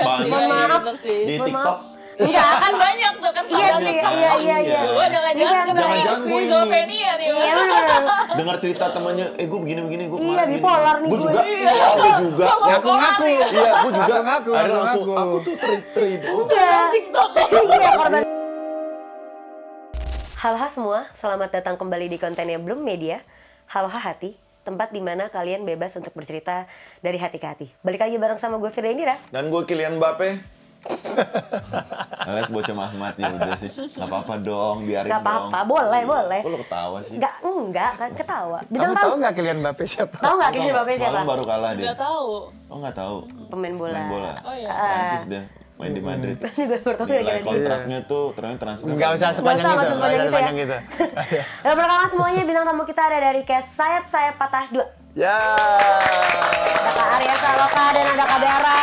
banyak. Mohon maaf. Di TikTok. Iya Kan banyak tuh kan Iya sih, iya. Wah, jangan-jangan Jangan-jangan skizofrenia nih. Iya benar. Dengar cerita temannya, gue begini, gue Iya, bipolar nih gue gue. juga. Gue juga. Ngaku-ngaku. Iya, gue juga. Ngaku-ngaku, Akhirnya langsung, ngaku-ngaku. aku tuh terhidup. Enggak. Iya, korban. Halo semua, selamat datang kembali di kontennya Bloom Media. Halo Hati, tempat di mana kalian bebas untuk bercerita dari hati ke hati. Balik lagi bareng sama gue Firda Indira. Dan gue Kylian Mbappe. Alias bocah Ahmad ya udah sih. Gak apa-apa dong, biarin Gak dong. apa-apa, boleh. Kok lo ketawa sih? Enggak kan ketawa. Kamu tahu nggak Kylian Mbappe siapa? Tahu nggak Kylian Mbappe siapa? Semalam baru kalah dia. Nggak tahu. Oh nggak tahu. Pemain bola. Main bola. Oh iya. Prancis dia. Main di Madrid. Juga bertemu Nilai lagi. kontraknya tuh ternyata transfer. Nggak usah sepanjang Nggak usah, itu. nggak usah Sepanjang itu. Dan perkenalkan semuanya, bintang tamu kita ada dari Cast Sayap Patah 2. Ya. Ada Kak Arya Saloka dan ada Kak Dara.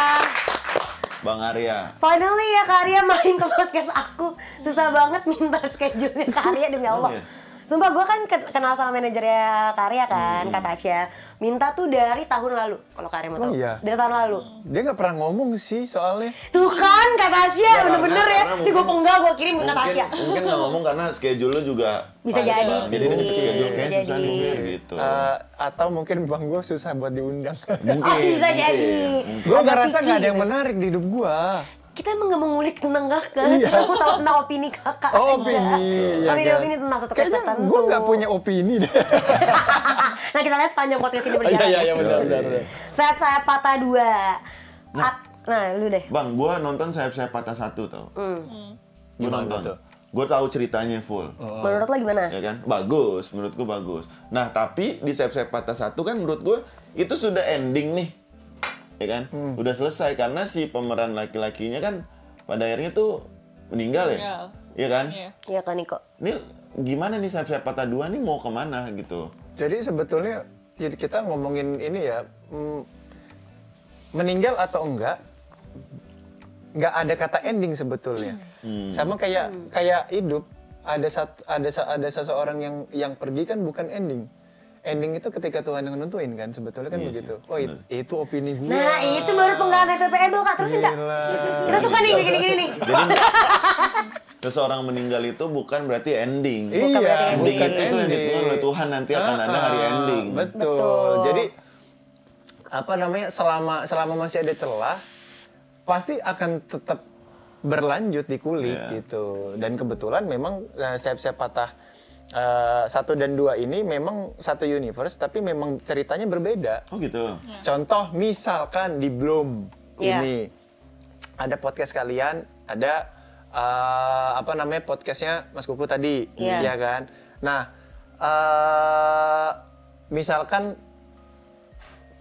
Bang Arya. Finally ya Kak Arya main ke podcast aku. Susah banget minta schedule-nya Kak Arya demi Allah. Iya. Sumpah gue kan kenal sama manajernya Kak Arya kan, Kak Tasya. Minta tuh dari tahun lalu, kalau Kak Arya mau tahu. Oh iya? Dari tahun lalu. Dia nggak pernah ngomong sih soalnya. Tuh kan Kak Tasya, Nggak, bener-bener ya. karena Ini gue penggal, gue kirim ke Kak Tasya. Mungkin nggak ngomong karena schedule lu juga Bisa padat. jadi Jadi dia ngecek sih, schedule kayak bisa susah jadi. nih Fir, gitu. Atau mungkin bang gue susah buat diundang. Mungkin. Oh, bisa jadi. Gue Agak ngerasa nggak ada yang picky. menarik di hidup gue. Kita emang gak mau ngulik tentang kakak, Iya. aku tahu tentang opini kakak Oh, aja. opini, ya kan? Opini tentang satu Kayaknya tertentu. gue nggak punya opini deh. Nah kita lihat sepanjang podcast ini berjalan. Iya benar. Saya patah 2. Nah lu deh. Bang, gua nonton sayap patah 1 tau. Gua Gimana nonton. tuh? Gua tahu ceritanya full. Menurut lo gimana? Ya kan? Bagus, menurutku bagus. Nah, tapi di sayap patah 1 kan menurut gua itu sudah ending nih. Ya kan? Udah selesai karena si pemeran laki-lakinya kan pada akhirnya tuh meninggal ya. Iya kan? Iya. Iya kan Niko. Ini gimana nih sayap patah 2 nih mau kemana gitu? Jadi sebetulnya kita ngomongin ini ya, meninggal atau enggak, nggak ada kata ending sebetulnya. Sama kayak hidup, ada seseorang yang pergi kan bukan ending. Ending itu ketika Tuhan yang nentuin kan, sebetulnya kan Iya begitu. sih, Oh itu opini gue. Nah itu baru penggalan FPL Kak, terusin Kak. Kita suka nih gini nih. Jadi seseorang meninggal itu bukan berarti ending. Iya, Ending bukan itu yang ending. ditentukan oleh Tuhan, nanti akan ada hari ending. Betul. Jadi apa namanya, selama masih ada celah pasti akan tetap berlanjut dikulik gitu. Dan kebetulan memang sayap patah 1 dan 2 ini memang satu universe tapi memang ceritanya berbeda. Oh gitu. Contoh misalkan di Bloom ini ada podcast kalian, ada apa namanya podcastnya Mas Kuku tadi, ya kan? Nah, misalkan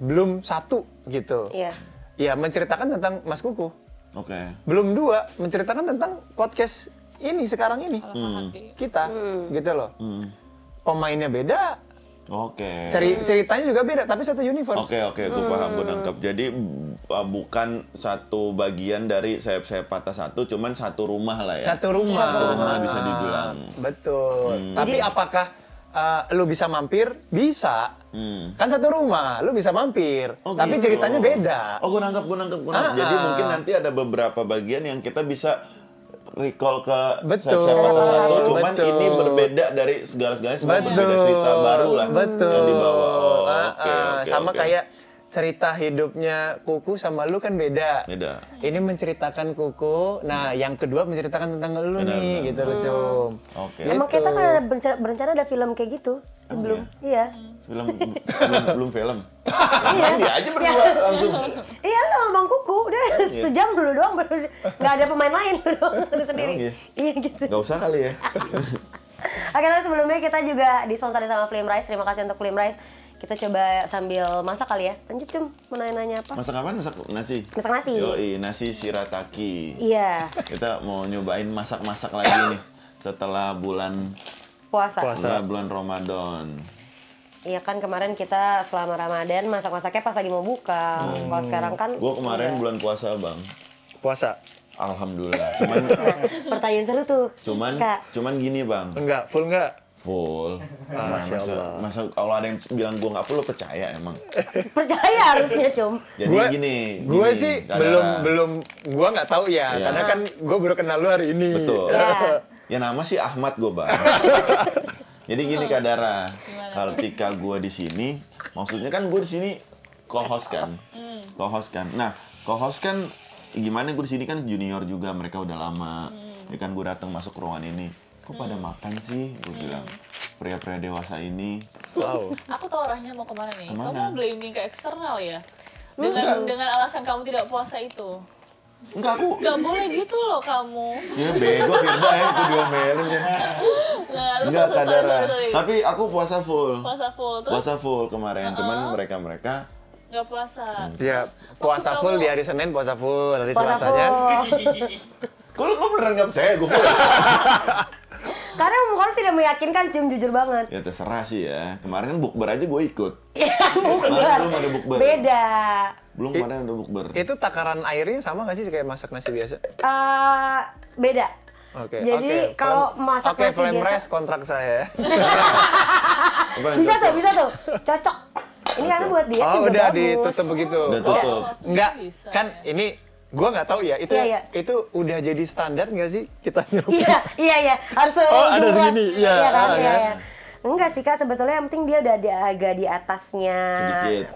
Bloom 1 gitu, ya menceritakan tentang Mas Kuku. Oke. Bloom 2 menceritakan tentang podcast ini sekarang ini kita, gitu loh. Pemainnya beda. Oke. Ceritanya juga beda, tapi satu universe. Oke, gue paham, gue nangkep. Jadi bukan satu bagian dari sayap patah 1, cuman satu rumah lah ya. Satu rumah bisa dibilang. Betul. Tapi apakah lu bisa mampir? Bisa. Kan satu rumah, lu bisa mampir. Oh, tapi gitu. ceritanya beda. Oh, gue nangkep. Jadi mungkin nanti ada beberapa bagian yang kita bisa recall ke sayap patah 1, cuman betul. ini berbeda dari segala-galanya, semua berbeda cerita baru lah yang dibawa. Oh, oke. Sama kayak cerita hidupnya Kuku sama lu kan beda. Beda. Ini menceritakan Kuku, nah yang kedua menceritakan tentang lu nih, gitu loh, Cum. Oke. Gitu. Emang kita kan ada berencana ada film kayak gitu. Belum. Iya. Belum film. Iya. Dia aja berdua langsung. Iya lo sama Bang Kuku, udah sejam dulu doang, nggak ada pemain lain lu doang, lu sendiri. Emang iya? Iya gitu. Gak usah kali ya. Oke, tapi sebelumnya kita juga disponsori sama Flame Rice. Terima kasih untuk Flame Rice. Kita coba sambil masak kali ya. Lanjut Cum, mau nanya-nanya apa? Masak apaan? Masak nasi? Masak nasi. Yoi, nasi shirataki. Iya, Kita mau nyobain masak-masak lagi nih setelah bulan puasa. bulan Ramadan. Iya kan kemarin kita selama Ramadan masak-masaknya pas lagi mau buka. Kalau sekarang kan Gua kemarin bulan puasa, Bang. Puasa. Alhamdulillah. Cuman Nah, pertanyaan seru tuh. Kak. cuman gini, Bang. Enggak, full enggak? Full. Nah, masa kalau ada yang bilang gue nggak full, lo percaya emang? Percaya harusnya, Cum. Jadi Gue sih belum gue nggak tahu ya, Iya. karena kan gue baru kenal lu hari ini. Betul. Ya. Ya nama sih Ahmad gue bang. Jadi gini Kak Dara, kalau ketika gue di sini, maksudnya kan gue di sini co-host kan, Nah, co-host kan gimana, gue di sini kan junior juga, mereka udah lama. Ya kan gue datang masuk ke ruangan ini, kok pada makan sih? Gue bilang pria-pria dewasa ini. Wow. Aku tahu arahnya mau kemana nih. Kemana? Kamu blaming ke eksternal ya? Enggak. Dengan alasan kamu tidak puasa itu. Enggak, aku. Gak boleh gitu loh kamu. Ya bego Firda ya, gue diomelin ya. Enggak Kak Dara. Tapi aku puasa full. Puasa full. Terus Puasa full kemarin, cuman mereka gak puasa. Ya, Terus puasa maksud full kamu- di hari Senin, puasa full hari Puasa Selasanya. full. Kok lo beneran gak percaya gue full? Karena muka lu tidak meyakinkan, Cum, jujur banget. Ya terserah sih ya. Kemarin kan bukber aja gue ikut. Iya, Kemarin bukan. belum ada bukber. Beda. Belum kemarin ada bukber. Itu takaran airnya sama nggak sih kayak masak nasi biasa? Beda. Oke. Jadi kalau masak Oke, nasi flame biasa, rice kontrak saya. Apa yang bisa cocok? tuh, cocok. Ini karena buat dia Oh, juga udah bagus. ditutup begitu. Udah tutup. Enggak, Bisa. kan ini gua nggak tahu ya. Itu Iya, iya. itu udah jadi standar nggak sih kita nyerup? Iya, harus ada juras. segini, iya, kan, kan? iya. Enggak sih Kak, sebetulnya yang penting dia udah agak di atasnya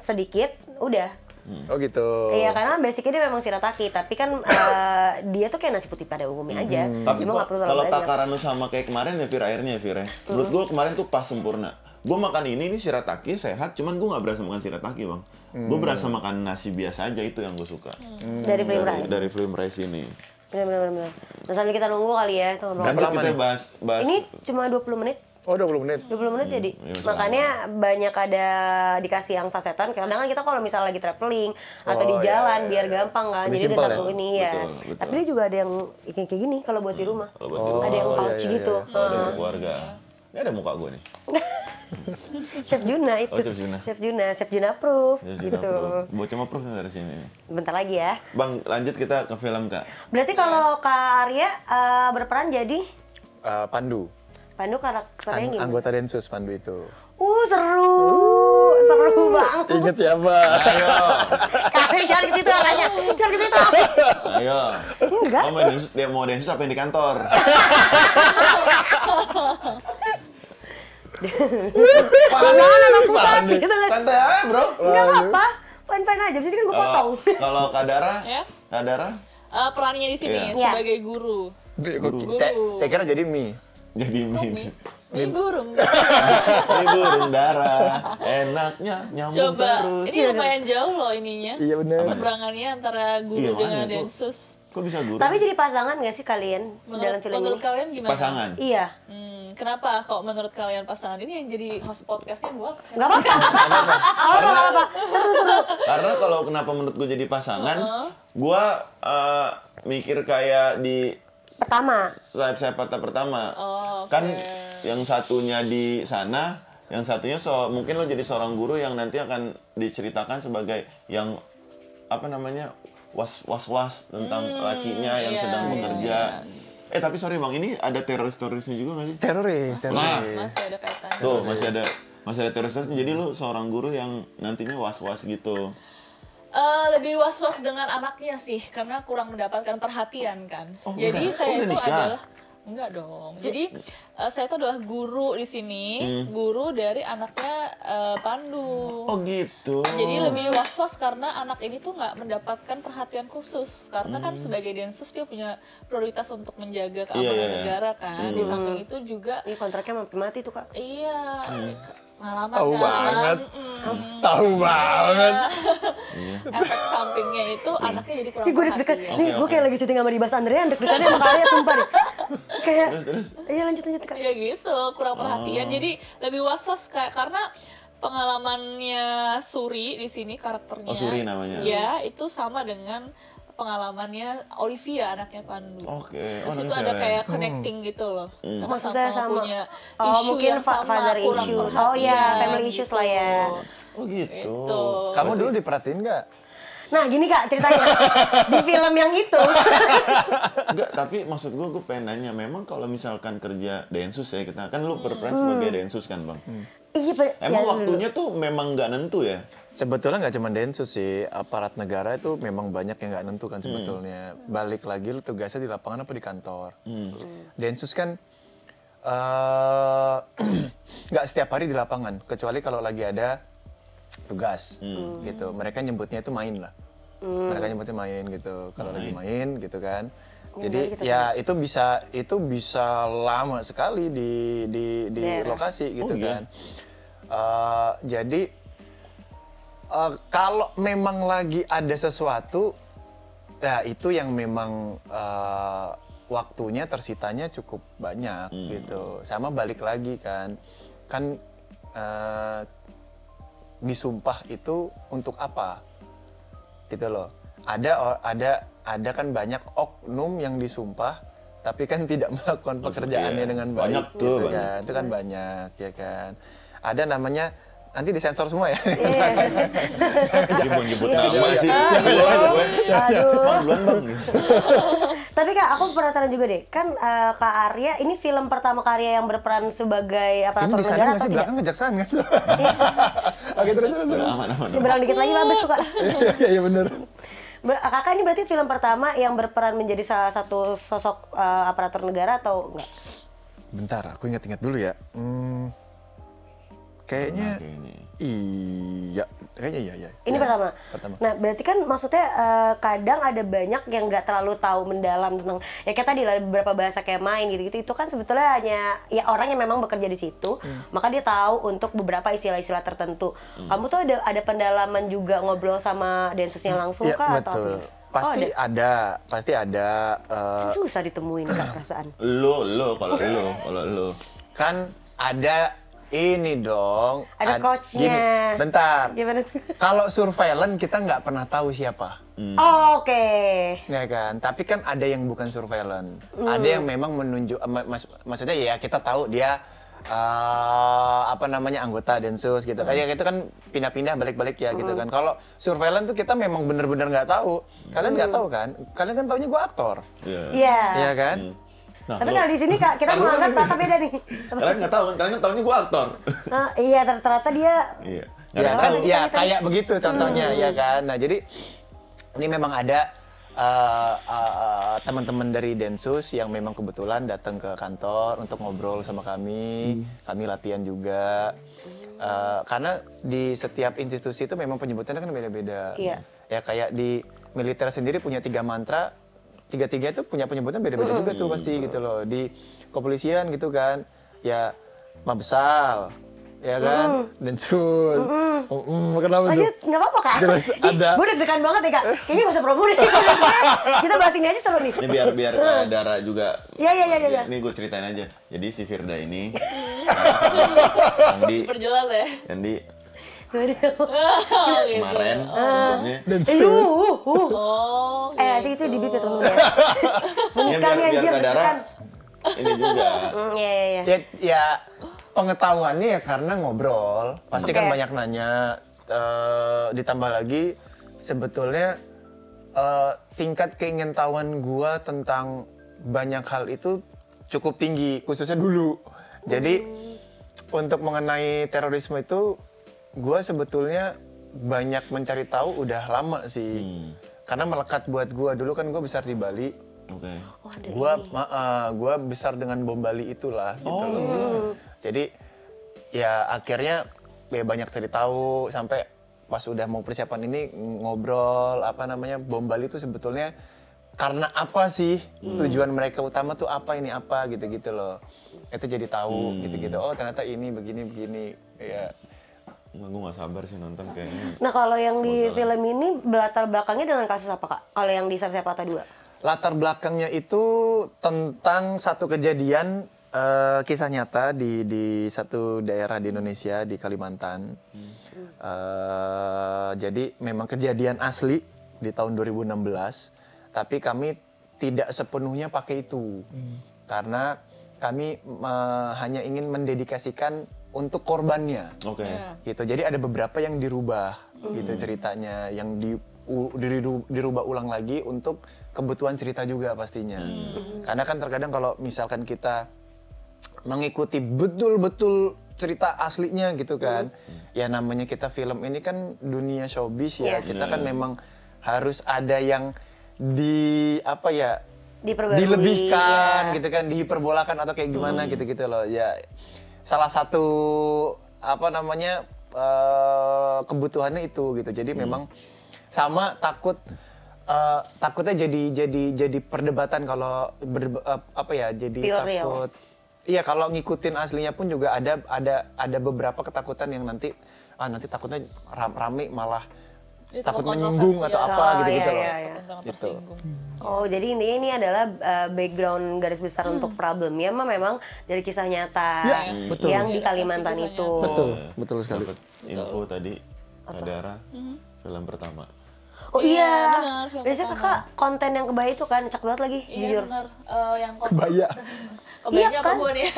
sedikit, udah. Oh gitu. Iya, karena basicnya dia memang shirataki, tapi kan dia tuh kayak nasi putih pada umumnya aja. Tapi Cuma nggak perlu terlalu kalau banyak. takaran lu sama kayak kemarin ya Fir, airnya ya Fir ya. Menurut gue kemarin tuh pas sempurna. Gue makan ini shirataki sehat, cuman gue nggak berasa makan shirataki bang. Gue berasa makan nasi biasa aja, itu yang gue suka. Dari flame rice. Dari flame rice ini. Bener. Nah, sambil kita nunggu kali ya, kita ngobrol. Lanjut lama kita nih? bahas. Ini cuma 20 menit. Oh, 20 menit. 20 menit jadi. iya, masih Makanya banyak ada dikasih yang sasetan. Kadang kan kita kalau misalnya lagi traveling atau di Oh, jalan iya, biar iya. gampang kan. Lebih Jadi ada simpel satu ya? ini ya. Betul. Tapi dia juga ada yang kayak gini kalau buat di rumah. Kalau buat di rumah. Ada yang Oh, pouch iya, iya, gitu. Oh, ada keluarga. Ini ada muka gue nih. Chef Juna itu. Oh, Chef Juna. Chef Juna proof Ya, gitu. Bocah mah proof dari sini. Bentar lagi ya. Bang, lanjut kita ke film Kak. Berarti kalau Kak Arya berperan jadi Pandu. Pandu karakternya gimana? Anggota Densus Pandu itu. Seru. Seru banget. Ingat siapa? Ayo, Kakek jangan ke situ arahnya. Jangan ke situ. ayo. Enggak. Kamu main densus, dia mau densus apa yang di kantor? Jangan anak pusat gitu kan. Santai aja bro. Enggak apa-apa. Fine-fine aja. Jadi kan gue potong. Kalau Kak Dara, Ya. Kak Dara Perannya di sini Iya. sebagai guru. Saya kira jadi mie. jadi mie. Mie burung. Ini burung dara, enaknya nyambung Coba, terus. ini lumayan jauh loh ininya. Iya, bener. Seberangannya antara guru Iya, dengan makanya, kok. Densus. Kok bisa guru? Tapi jadi pasangan gak sih kalian dalam film Menurut ini? kalian gimana? Pasangan. Iya. Kenapa kok menurut kalian pasangan ini yang jadi host podcastnya gua? Enggak apa-apa. Enggak apa-apa. Seru-seru. Karena kalau kenapa menurut gue jadi pasangan, gua mikir kayak di Pertama. saya patah pertama. Oh, oke. Kan yang satunya di sana, yang satunya mungkin lo jadi seorang guru yang nanti akan diceritakan sebagai yang apa namanya was tentang lakinya yang iya, sedang iya, bekerja. Tapi sorry bang, ini ada terorisnya juga nggak sih? Teroris. Masih ada kaitannya. Tuh masih ada terorisnya. Jadi lo seorang guru yang nantinya was gitu. Lebih was-was dengan anaknya sih, karena kurang mendapatkan perhatian kan. Oh, Jadi udah. saya Oh, udah itu nikah? adalah enggak dong. Jadi saya itu adalah guru di sini, guru dari anaknya Pandu. Oh gitu. Jadi lebih was-was karena anak ini tuh nggak mendapatkan perhatian khusus karena kan sebagai densus dia punya prioritas untuk menjaga keamanan Iya. negara kan. Di samping itu juga Ini kontraknya sampai mati tuh, Kak. iya pengalaman Tahu kan. banget. Tahu banget. Efek sampingnya itu anaknya jadi kurang Ih, gue deg-degan. perhatian. Nih, gue kayak lagi syuting sama Dimas Andrean, deg-degannya sama Arya, sumpah deh. Kayak, Terus. iya lanjut, Kak. Ya gitu, kurang perhatian. Jadi lebih was-was karena pengalamannya Suri di sini karakternya. Oh, Suri namanya. Ya, itu sama dengan pengalamannya Olivia anaknya Pandu. Oke. Terus itu anaknya ada cewek. kayak connecting gitu loh. Karena Maksudnya sama-sama sama, punya oh isu mungkin yang sama, father kurang issues. perhatian Oh iya, family issues lah ya. Oh gitu. Gitu. Kamu dulu diperhatiin nggak? Nah gini Kak ceritanya, di film yang itu. Enggak, tapi maksud gue pengen nanya, memang kalau misalkan kerja Densus ya, kita kan lu berperan sebagai Densus kan Bang? Iya, Emang waktunya tuh memang nggak nentu ya? Sebetulnya nggak cuma Densus sih, aparat negara itu memang banyak yang nggak nentu kan sebetulnya. Balik lagi lu tugasnya di lapangan apa di kantor. Densus kan nggak setiap hari di lapangan, kecuali kalau lagi ada tugas gitu. Mereka nyebutnya itu main lah. Mereka nyebutnya main gitu. Kalau lagi main gitu kan. Jadi ya itu bisa lama sekali di lokasi gitu kan. Jadi kalau memang lagi ada sesuatu, ya itu yang memang waktunya tersitanya cukup banyak gitu. Sama balik lagi kan disumpah itu untuk apa? Gitu loh. Ada kan banyak oknum yang disumpah tapi kan tidak melakukan pekerjaannya dengan baik. Banyak tuh, gitu banyak. kan. Itu kan banyak ya kan. Ada namanya nanti disensor semua ya. Jadi mau nyebut nama sih. Bang, duluan Bang. Tapi Kak, aku penasaran juga deh. Kan Kak Arya, ini film pertama Kak Arya yang berperan sebagai Ini aparatur bisa negara nggak atau sih tidak? belakang kejaksaan kan? Oke terus. Aman. Dibilang dikit lagi mabes tuh Kak. Iya benar. Kakak ini berarti film pertama yang berperan menjadi salah satu sosok aparatur negara atau enggak? Bentar, aku ingat-ingat dulu ya. Kayaknya iya, kayaknya iya. Ini Iya, pertama. Nah, berarti kan maksudnya kadang ada banyak yang nggak terlalu tahu mendalam tentang ya kayak tadi lah beberapa bahasa kayak main gitu-gitu. Itu kan sebetulnya hanya ya orang yang memang bekerja di situ, maka dia tahu untuk beberapa istilah-istilah tertentu. Kamu tuh ada pendalaman juga ngobrol sama densusnya langsung Iya, kah betul. atau apa? Pasti ada. Kan susah ditemuin Kak perasaan. Kalau lu. Kan ada ini dong. Ada coachnya. Gini, bentar. Gimana tuh? Kalau surveillance kita nggak pernah tahu siapa. Oh, oke. Ya kan, tapi kan ada yang bukan surveillance. Ada yang memang menunjuk, maksudnya ya kita tahu dia anggota Densus gitu. Kayak itu kan pindah-pindah balik-balik ya gitu kan. Kalau surveillance tuh kita memang bener-bener nggak tahu. Kalian nggak tahu kan? Kalian kan taunya gua aktor. Iya. Iya kan? Nah, Tapi kalau di sini Kak, kita menganggap Kakak beda nih. kalian nggak tahu, kalian taunya gue aktor. Iya, ternyata dia Iya. Ya kan, ya kayak begitu contohnya ya kan. Nah jadi ini memang ada teman-teman dari Densus yang memang kebetulan datang ke kantor untuk ngobrol sama kami. Kami latihan juga. Karena di setiap institusi itu memang penyebutannya kan beda-beda. Iya. Ya kayak di militer sendiri punya 3 mantra. Tiga-tiga itu punya penyebutan beda-beda juga tuh pasti gitu loh. Di kepolisian gitu kan, ya Mabesal, ya kan, Densus. Kenapa tuh? lanjut, nggak apa-apa Kak. Jelas ada. Gue deg-degan banget nih Kak. Kayaknya nggak usah promo deh. Kita bahas ini aja seru nih. Ini biar Dara juga. Iya. Ini gue ceritain aja. Jadi si Firda ini yang di Perjelas ya. kemarin sebelumnya. Oh. Itu di bibir temen-temen ya. Ya, Bukan biar anjir, ke Dara bukan. ini juga. Iya. Ya pengetahuannya ya karena ngobrol, pasti kan Oke. banyak nanya. Ditambah lagi sebetulnya tingkat keingintahuan gua tentang banyak hal itu cukup tinggi, khususnya dulu. Jadi untuk mengenai terorisme itu gua sebetulnya banyak mencari tahu udah lama sih. Karena melekat buat gua dulu kan gua besar di Bali. Oke. Gua besar dengan bom Bali itulah gitu loh. Jadi ya akhirnya ya banyak cari tahu sampai pas udah mau persiapan ini ngobrol bom Bali itu sebetulnya karena apa sih tujuan mereka utama tuh apa ini apa gitu-gitu loh. Itu jadi tahu gitu-gitu. Oh ternyata ini begini ya. Gue gak sabar sih nonton kayaknya. Nah kalau yang di film ini latar belakangnya dengan kasus apa Kak? Kalau yang di Siapa Patah 2? Latar belakangnya itu tentang satu kejadian kisah nyata di satu daerah di Indonesia di Kalimantan. Jadi memang kejadian asli di tahun 2016, tapi kami tidak sepenuhnya pakai itu karena kami hanya ingin mendedikasikan untuk korbannya. Oke. Gitu. Jadi ada beberapa yang dirubah gitu ceritanya, yang dirubah ulang lagi untuk kebutuhan cerita juga pastinya. Karena kan terkadang kalau misalkan kita mengikuti betul-betul cerita aslinya gitu kan, ya namanya kita film ini kan dunia showbiz ya, kita kan memang harus ada yang Diperbarui, dilebihkan gitu kan, dihiperbolakan atau kayak gimana gitu-gitu loh ya. Salah satu kebutuhannya itu gitu. Jadi memang sama takutnya jadi perdebatan kalau jadi Pure takut. Iya, kalau ngikutin aslinya pun juga ada beberapa ketakutan yang nanti takutnya rame malah takut menyinggung atau apa gitu-gitu loh. Jangan Gitu. tersinggung. Oh, jadi ini adalah background garis besar untuk problemnya memang dari kisah nyata betul. yang di Iya, Kalimantan kisah itu. Betul sekali. Dapat info tadi Kadara film pertama. Oh iya, benar, film biasanya pertama. kakak konten yang kebaya itu kan cakep banget lagi, Iya jujur. benar. Yang Kebaya. Kebayanya Iya apa kan? gue nih?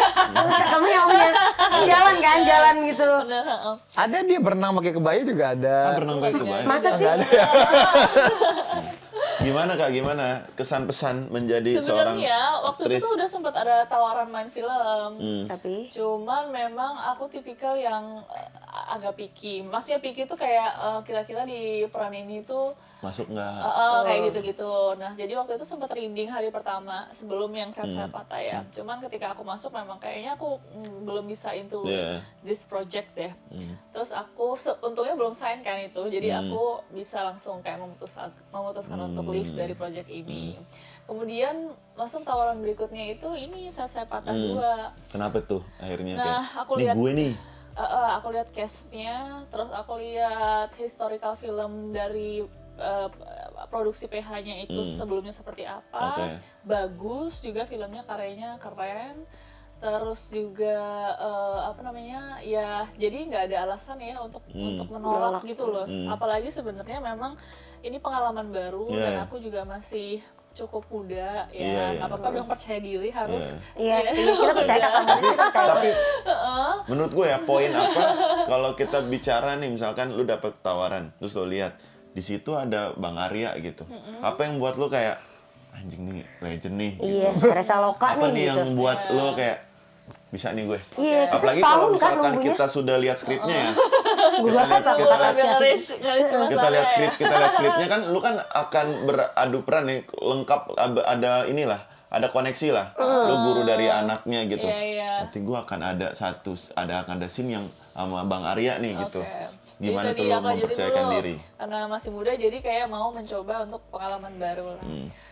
Kamu yang punya jalan kan, jalan gitu. Benar, Ada dia berenang pakai kebaya juga ada. Berenang pakai kebaya. Masa sih? Gimana Kak? Gimana kesan pesan menjadi seorang Sebenarnya waktu itu aktris? tuh udah sempat ada tawaran main film. Tapi Cuman memang aku tipikal yang agak picky. Maksudnya picky tuh kayak kira-kira di peran ini tuh Masuk nggak? kayak gitu-gitu. Nah, jadi waktu itu sempat reading hari pertama sebelum yang saya patah ya. Cuman ketika aku masuk memang kayaknya aku belum bisa into Yeah. this project ya. Terus aku untungnya belum sign kan itu. Jadi aku bisa langsung kayak memutuskan untuk leave dari project ini. Kemudian langsung tawaran berikutnya itu ini saya patah 2. Kenapa tuh akhirnya Nah, kayak, aku nih lihat- gue nih. Aku lihat cast-nya, terus aku lihat historical film dari produksi PH-nya itu sebelumnya seperti apa. Oke. Bagus juga filmnya, karyanya keren. Terus juga ya jadi nggak ada alasan ya untuk menolak gitu loh. Apalagi sebenarnya memang ini pengalaman baru Yeah. dan aku juga masih cukup muda ya. Iya, iya. Nggak apa-apa dong, percaya diri harus. iya, kita percaya kakak banget, kita percaya. Tapi menurut gue ya poin apa kalau kita bicara nih misalkan lu dapet tawaran terus lu lihat di situ ada Bang Arya gitu. Apa yang buat lu kayak anjing nih legend nih Iya, gitu. Resa Loka Apa nih nih gitu. yang buat lu kayak bisa nih gue. Iya, kita Apalagi setahun kalau kan misalkan nunggunya. kita sudah lihat skripnya ya. Gue Kita lihat- sama kita kakak lihat- siapa. kita lihat skripnya kan lu kan akan beradu peran nih lengkap ada inilah ada koneksi lah lu guru dari anaknya gitu Iya, iya. nanti gua akan ada scene yang sama Bang Arya nih gitu Oke. gimana Jadi tuh tadi lu apa, jadi mempercayakan dulu, diri Karena masih muda jadi kayak mau mencoba untuk pengalaman baru lah.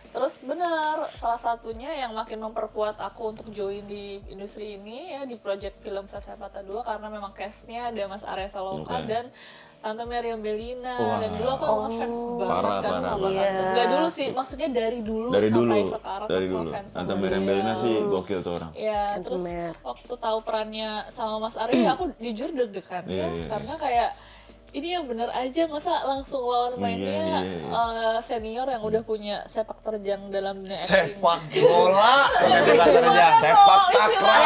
Terus benar, salah satunya yang makin memperkuat aku untuk join di industri ini ya di project film Saya Patah 2 karena memang cast-nya ada Mas Arya Saloka Oke. dan Tante Meriam Bellina. Wah. Dan dulu aku ngefans banget Parah, kan parah, sama parah. Tante. Nggak dulu sih, maksudnya dari dulu dari sampai dulu sekarang dari aku dulu ngefans sama Tante Meriam dia. Bellina sih gokil tuh orang Ya, terus Mer. waktu tahu perannya sama Mas Arya, aku jujur deg-degan Iya, ya, iya. karena kayak ini yang bener aja masa langsung lawan mainnya iya. senior yang udah punya sepak terjang dalam dunia acting. Sepak bola. sepak takraw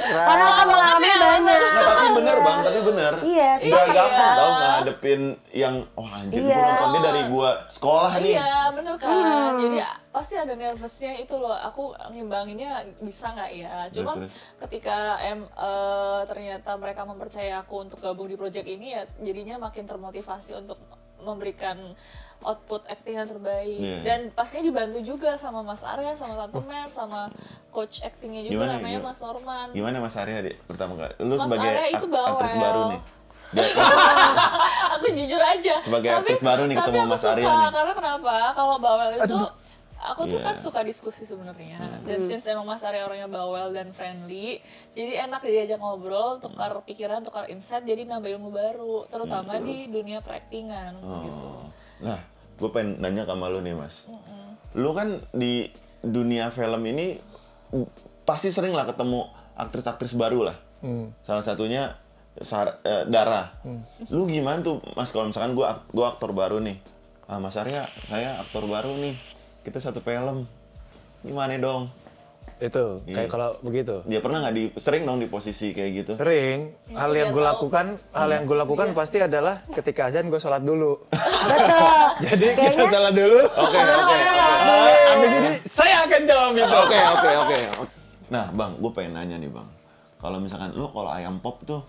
Karena kan pengalamannya banyak. Nah, tapi bener bang, tapi bener. Iya, Nggak iya. gampang tau ngadepin yang, anjir Iya. gua nontonnya dari gua sekolah nih. Iya, bener kan. Jadi pasti ada nervousnya itu loh. Aku ngimbanginnya bisa nggak ya? Cuma Terus. ketika ternyata mereka mempercaya aku untuk gabung di project ini ya, jadinya makin termotivasi untuk memberikan output acting yang terbaik. Iya. Dan pastinya dibantu juga sama Mas Arya, sama Tante Mer, sama coach actingnya juga Gimana, namanya gimana? Mas Norman. Gimana Mas Arya pertama kali? Lu Mas sebagai Arya itu bawel. aktris baru nih. Aku jujur aja. Sebagai aktris baru nih ketemu tapi aku Mas Arya suka, nih. karena kenapa? Kalau bawel itu aku tuh Iya. kan suka diskusi sebenarnya. Dan since emang Mas Arya orangnya bawel dan friendly, jadi enak diajak ngobrol, tukar pikiran, tukar insight, jadi nambah ilmu baru, terutama di dunia peraktingan gitu. Oh. Nah, gue pengen nanya sama lu nih Mas. Lu kan di dunia film ini pasti sering lah ketemu aktris-aktris baru lah. Salah satunya Dara. Lu gimana tuh Mas kalau misalkan gua aktor baru nih. Ah Mas Arya, saya aktor baru nih. Kita satu film. Gimana dong? Itu, Iya. kayak kalau begitu. Dia pernah nggak sering dong di posisi kayak gitu? Sering. Hal yang gue lakukan pasti adalah ketika azan gue sholat dulu. Betul. Jadi kita sholat dulu. Oke. Abis ini saya akan jawab itu. Oke. Nah, Bang, gue pengen nanya nih, Bang. Kalau misalkan lu kalau ayam pop tuh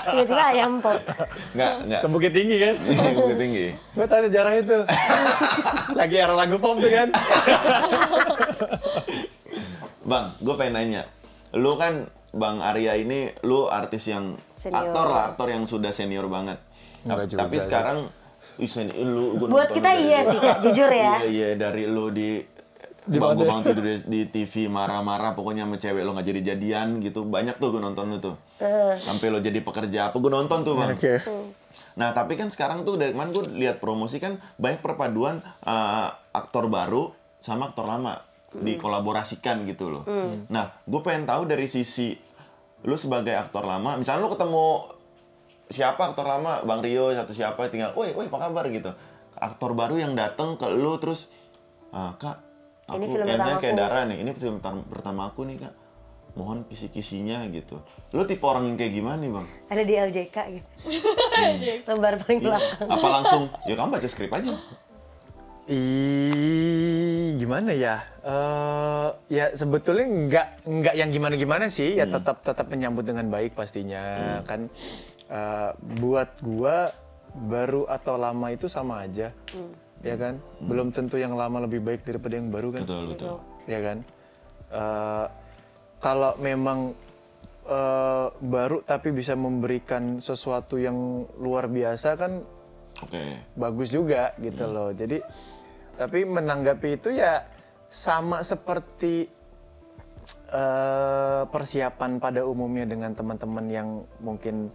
Tiba-tiba ayam pop. nggak Ke Bukit Tinggi kan? Bukit Tinggi. Gue tahu sejarah itu. Lagi era lagu pop tuh kan? Bang, gue pengen nanya. Lu kan Bang Arya ini, lu artis yang Senior. aktor yang sudah senior banget. Enggak juga Tapi sih. sekarang gua Buat nonton kita dari- iya sih, Kak. Jujur ya. Iya, dari lu di mana Bang ya? tidur di TV marah-marah, pokoknya sama cewek lo nggak jadi-jadian gitu. Banyak tuh gue nonton lu tuh. Sampai lo jadi pekerja apa, gue nonton tuh, Bang. Oke. Nah, tapi kan sekarang tuh dari kemarin gue lihat promosi kan banyak perpaduan aktor baru sama aktor lama dikolaborasikan gitu loh. Nah, gue pengen tahu dari sisi lu sebagai aktor lama, misalnya lu ketemu siapa aktor lama, Bang Rio atau siapa, tinggal, woi apa kabar gitu. Aktor baru yang datang ke lu terus, Kak, Ini aku film pertama kayak aku." Dara nih, ini film pertama aku nih, Kak. Mohon kisi-kisinya gitu. Lu tipe orang yang kayak gimana nih, Bang? Ada di LJK gitu. Lembar paling belakang. Apa langsung, ya kamu baca skrip aja? Gimana ya? Ya sebetulnya nggak yang gimana-gimana sih. Ya tetap menyambut dengan baik pastinya. Kan buat gua baru atau lama itu sama aja. Ya kan? Belum tentu yang lama lebih baik daripada yang baru kan? Betul. Ya kan? Kalau memang baru tapi bisa memberikan sesuatu yang luar biasa kan Oke. bagus juga gitu loh. Jadi tapi menanggapi itu ya sama seperti persiapan pada umumnya dengan teman-teman yang mungkin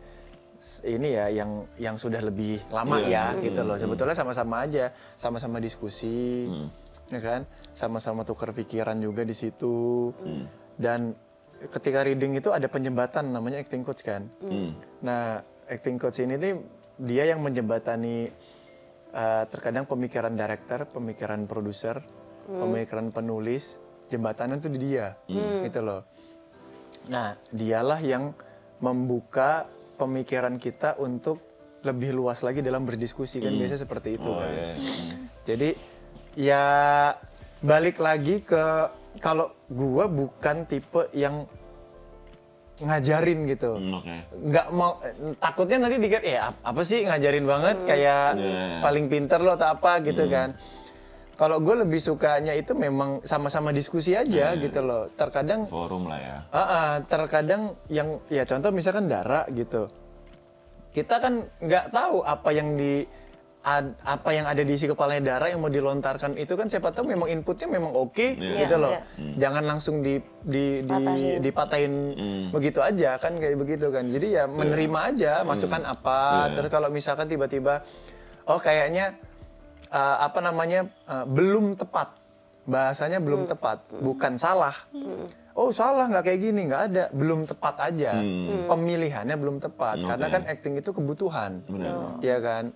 ini ya yang sudah lebih lama ya gitu loh. Sebetulnya sama-sama aja, sama-sama diskusi, ya kan? Sama-sama tukar pikiran juga di situ. Dan ketika reading itu ada penjembatan namanya acting coach kan. Nah, acting coach ini nih dia yang menjembatani terkadang pemikiran director, pemikiran produser, pemikiran penulis, jembatannya tuh di dia, gitu loh. Nah, dialah yang membuka pemikiran kita untuk lebih luas lagi dalam berdiskusi kan biasanya seperti itu kan. Iya. Jadi ya balik lagi ke kalau gua bukan tipe yang ngajarin gitu. Oke. Nggak mau, takutnya nanti dikira apa sih ngajarin banget kayak paling pinter lo atau apa gitu kan. Kalau gue lebih sukanya itu memang sama-sama diskusi aja gitu loh. Terkadang Forum lah ya. terkadang yang ya contoh misalkan Dara gitu. Kita kan nggak tahu apa yang ada di isi kepalanya Dara yang mau dilontarkan itu kan siapa tahu memang inputnya memang oke gitu loh. Jangan langsung dipatahin begitu aja kan kayak begitu kan. Jadi ya menerima aja masukan apa. Terus kalau misalkan tiba-tiba kayaknya belum tepat. Bahasanya belum tepat, bukan salah. Oh salah nggak kayak gini, nggak ada, belum tepat aja. Pemilihannya belum tepat karena kan acting itu kebutuhan. Benar. Ya kan?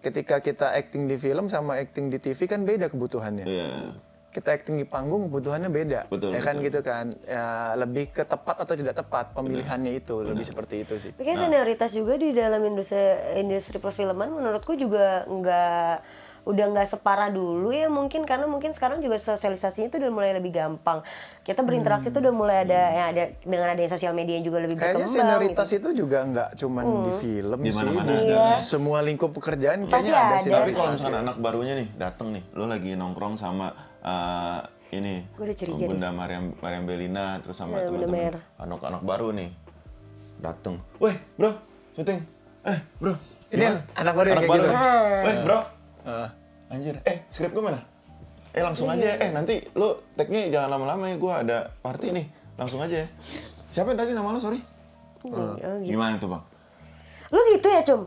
Ketika kita acting di film sama acting di TV kan beda kebutuhannya. Iya. Kita acting di panggung kebutuhannya beda. Betul, ya kan betul. gitu kan. Ya, lebih ke tepat atau tidak tepat pemilihannya itu lebih seperti itu sih. Tapi kan senioritas juga di dalam industri perfilman menurutku juga udah nggak separah dulu ya mungkin karena mungkin sekarang juga sosialisasinya itu udah mulai lebih gampang. Kita berinteraksi itu udah mulai ada dengan adanya sosial media juga lebih Kayaknya berkembang. senioritas gitu. itu juga nggak cuman di film Di sih, mana-mana di ada. semua lingkup pekerjaan Pasti kayaknya ada ada. sih. Tapi kalau misalkan anak barunya nih dateng nih, lo lagi nongkrong sama ini Gua udah curiga Bunda Mariam Belina terus sama Ya, Bunda teman-teman Mer. anak-anak baru nih dateng, weh bro syuting, bro Ini gimana? anak baru yang kayak gitu. Weh bro, anjir, skrip gue mana? Langsung aja, nanti lo tag-nya jangan lama-lama ya, gue ada party nih, langsung aja ya. Siapa yang tadi nama lo, sorry? Oh, gitu. Gimana tuh bang? Lu gitu ya, Cum?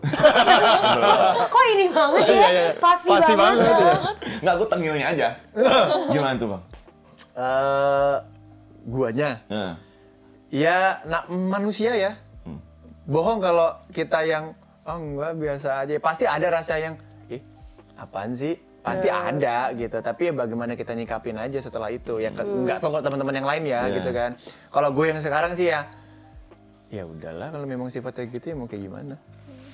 Kok ini banget ya? Pasti Pasti banget. banget ya. Nggak, gue tengilnya aja. Gimana tuh bang? Guanya, Nah, ya manusia ya. Bohong kalau kita yang enggak biasa aja. Pasti ada rasa yang apaan sih? Pasti ada gitu, tapi ya bagaimana kita nyikapin aja setelah itu. Ya nggak tahu kalau teman-teman yang lain ya gitu kan. Kalau gue yang sekarang sih ya udahlah kalau memang sifatnya gitu ya mau kayak gimana.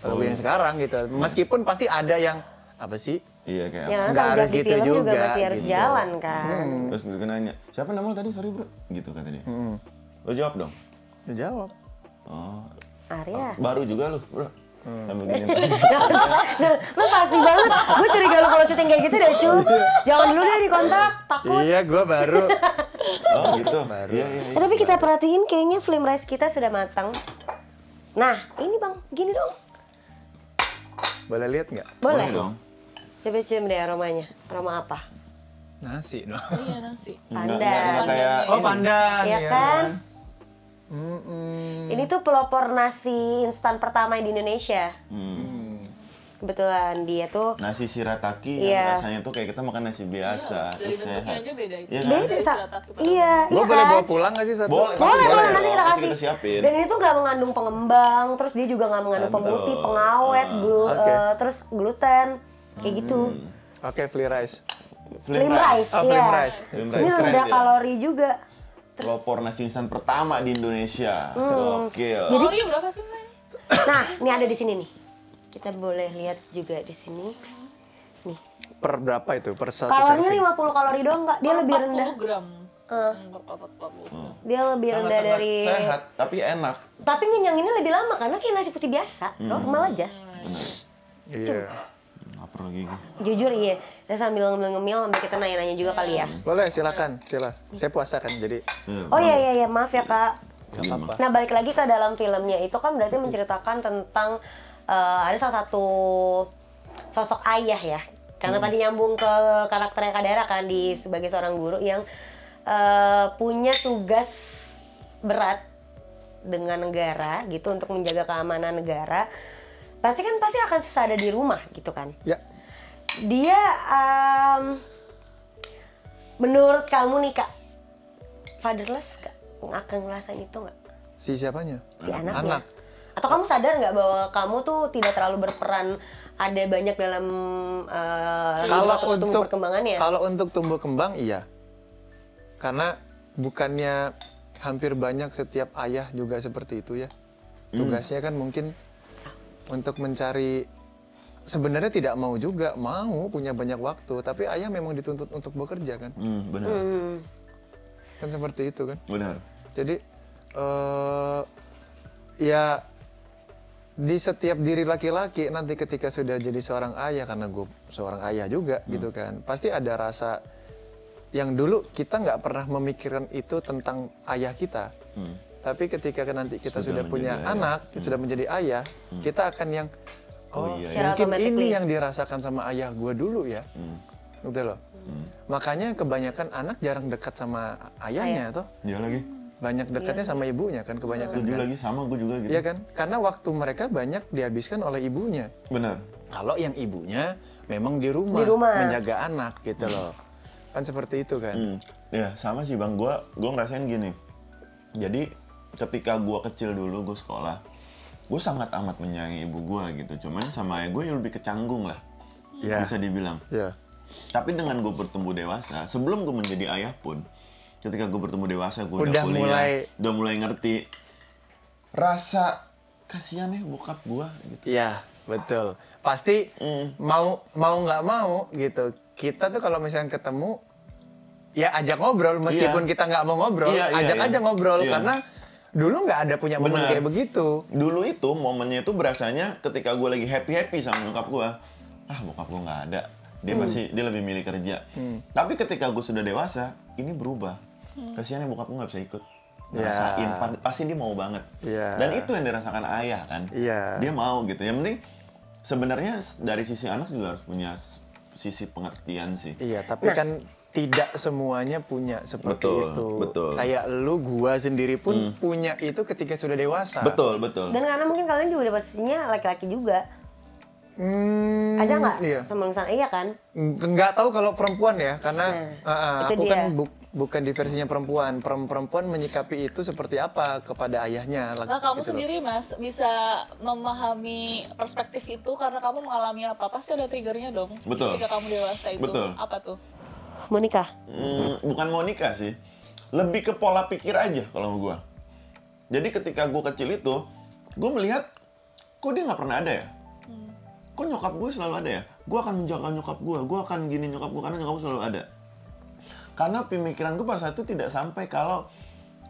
Kalau gue yang sekarang gitu, meskipun pasti ada yang apa sih? Iya kayak Ya, nggak harus di gitu film juga, masih harus gitu. jalan kan. Terus gue nanya, siapa nama lo tadi? Sorry bro. Gitu kata dia. Lo jawab dong. Ya jawab. Oh, Arya. baru juga lo bro. Sambil gini. Nah, lu pasti banget. Gue curiga lu kalau syuting kayak gitu deh, Cul. Jangan dulu deh dikontak, takut. Iya, gue baru. Oh gitu. Iya. Tapi kita perhatiin kayaknya flame rice kita sudah matang. Nah, ini Bang, gini dong. Boleh lihat nggak? Boleh. dong. Coba cium deh aromanya. Aroma apa? Nasi dong. Iya nasi. Pandan. Enggak kayak Oh, pandan. Iya ya. kan? Ini tuh pelopor nasi instan pertama di Indonesia. Kebetulan dia tuh Nasi shirataki Iya. yang rasanya tuh kayak kita makan nasi biasa, Dari terus bentuknya sehat. aja beda itu. Iya kan? beda Dari Sa. shirataki pada Iya, Gue iya boleh kan? bawa pulang nggak sih satu? Boleh. Boleh, Boleh, nanti kita pasti kasih. kita siapin. Dan itu nggak mengandung pengembang, terus dia juga nggak mengandung Mantap. pemutih, pengawet, Oke. terus gluten, kayak gitu. Oke, flea rice. Flame rice, Oh, iya. flame rice. Flame Ini rice, keren rendah dia. kalori juga. Pelopor nasi instan pertama di Indonesia. Gokil. Kalorinya berapa sih, Mbak? Nah, ini ada di sini nih. Kita boleh lihat juga di sini. Nih, Per berapa itu? Per satu kalorinya serving? 50 kalori doang nggak? Dia lebih rendah. 40 gram. Eh. Per 40 gram. Dia lebih rendah Sangat-sangat dari. sehat, tapi enak. Tapi ngenyanginnya lebih lama karena kayak nasi putih biasa, normal aja. Benar. Iya. Lapar lagi gue. Jujur iya. Saya sambil ngemil sambil kita nanya-nanya juga kali ya. Boleh, silakan. Saya puasa kan, jadi Oh iya, maaf ya Kak. nggak apa-apa. Nah balik lagi ke dalam filmnya itu kan berarti menceritakan tentang ada salah satu sosok ayah ya. Karena tadi nyambung ke karakternya Kak Dara kan di sebagai seorang guru yang punya tugas berat dengan negara gitu untuk menjaga keamanan negara. Pasti akan susah ada di rumah gitu kan. Ya. Dia menurut kamu nih Kak, fatherless Kak, akan ngerasain itu nggak? Si siapanya? Si anaknya? Anak. Atau kamu sadar nggak bahwa kamu tuh tidak terlalu berperan ada banyak dalam tumbuh perkembangannya? Kalau untuk tumbuh kembang iya. Karena bukannya hampir banyak setiap ayah juga seperti itu ya. Tugasnya kan mungkin untuk mencari, sebenarnya tidak mau juga, mau punya banyak waktu, tapi ayah memang dituntut untuk bekerja kan. Benar. Kan seperti itu kan. Benar. Jadi ya di setiap diri laki-laki nanti ketika sudah jadi seorang ayah, karena gue seorang ayah juga gitu kan, pasti ada rasa yang dulu kita nggak pernah memikirkan itu tentang ayah kita. Tapi ketika nanti kita sudah punya menjadi ayah. anak, sudah menjadi ayah, kita akan yang Secara mungkin ini automatically. yang dirasakan sama ayah gue dulu ya. Gitu loh. Makanya kebanyakan anak jarang dekat sama ayahnya toh. Dia lagi. Banyak dekatnya sama ibunya kan kebanyakan Setuju kan. lagi, sama gue juga gitu. Iya kan? Karena waktu mereka banyak dihabiskan oleh ibunya. Benar. Kalau yang ibunya memang di rumah, Di rumah. menjaga anak gitu loh. Kan seperti itu kan. Ya sama sih bang, gue ngerasain gini. Jadi ketika gue kecil dulu, gue sekolah, gue sangat amat menyayangi ibu gue gitu. Cuman sama ayah gue yang lebih kecanggung lah, Iya. bisa dibilang. Iya. Tapi dengan gue bertumbuh dewasa, sebelum gue menjadi ayah pun, ketika gue bertumbuh dewasa, gue Udah udah kuliah, udah mulai ngerti rasa kasihan ya bokap gue gitu. Iya, betul. Pasti mau nggak mau gitu. Kita tuh kalau misalnya ketemu, ya ajak ngobrol meskipun Iya. kita nggak mau ngobrol, Iya, iya, ajak iya. aja ngobrol Iya. karena dulu nggak ada punya momen Benar. kayak begitu. Dulu itu momennya itu berasanya ketika gue lagi happy sama bokap gue. Ah bokap gue nggak ada, dia lebih milih kerja. Tapi ketika gue sudah dewasa, ini berubah. Kasiannya bokap gue nggak bisa ikut. Ngerasain, pasti dia mau banget. Iya. Dan itu yang dirasakan ayah kan. Iya. Dia mau gitu. Yang penting sebenarnya dari sisi anak juga harus punya sisi pengertian sih. Iya, tapi kan tidak semuanya punya seperti Betul, itu. betul. Kayak lu, gua sendiri pun punya itu ketika sudah dewasa. Betul. Dan karena mungkin kalian juga udah posisinya laki-laki juga. Ada nggak? Iya. Sama misalnya iya kan? Nggak tahu kalau perempuan ya, karena itu aku dia. kan bukan di versinya perempuan. Perempuan menyikapi itu seperti apa kepada ayahnya. Nah, kamu gitu loh. sendiri Mas bisa memahami perspektif itu karena kamu mengalami apa? Pasti ada triggernya dong. Betul. Ketika kamu dewasa itu. Betul. Apa tuh? Mau nikah? Bukan mau nikah sih, lebih ke pola pikir aja kalau gue. Jadi ketika gue kecil itu, gue melihat kok dia nggak pernah ada ya? Kok nyokap gue selalu ada ya? Gue akan menjaga nyokap gue akan gini nyokap gue karena nyokap gue selalu ada. Karena pemikiran gue pada saat itu tidak sampai kalau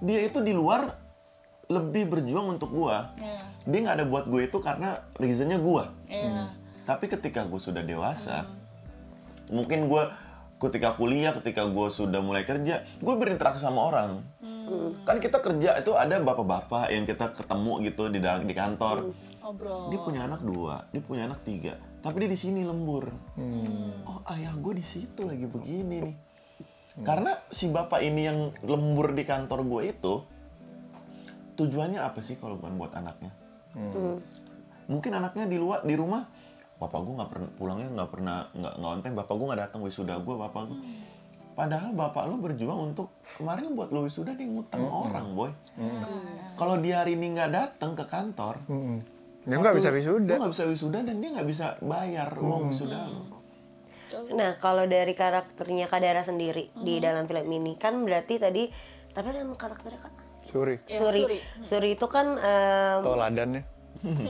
dia itu di luar lebih berjuang untuk gue. Iya. Dia nggak ada buat gue itu karena reasonnya gue. Iya. Tapi ketika gue sudah dewasa, mungkin gue ketika kuliah, ketika gue sudah mulai kerja, gue berinteraksi sama orang. Kan kita kerja itu ada bapak-bapak yang kita ketemu gitu di kantor. Ngobrol. Dia punya anak 2, dia punya anak 3, tapi dia di sini lembur. Oh ayah gue di situ lagi begini nih. Karena si bapak ini yang lembur di kantor gue itu, tujuannya apa sih kalau bukan buat anaknya? Mungkin anaknya di rumah, bapak gue nggak pernah pulangnya nggak on time, bapak gue nggak datang wisuda gue, bapak gue. Padahal bapak lo berjuang untuk kemarin buat lo wisuda, dia ngutang orang boy. Kalau dia hari ini nggak datang ke kantor, dia nggak bisa wisuda. Lo nggak bisa wisuda dan dia nggak bisa bayar uang wisuda lo. Nah, kalau dari karakternya Kak Dara sendiri di dalam film ini kan berarti tadi, tapi nama karakternya Kak? Suri. Ya, Suri. Suri itu kan Toladannya.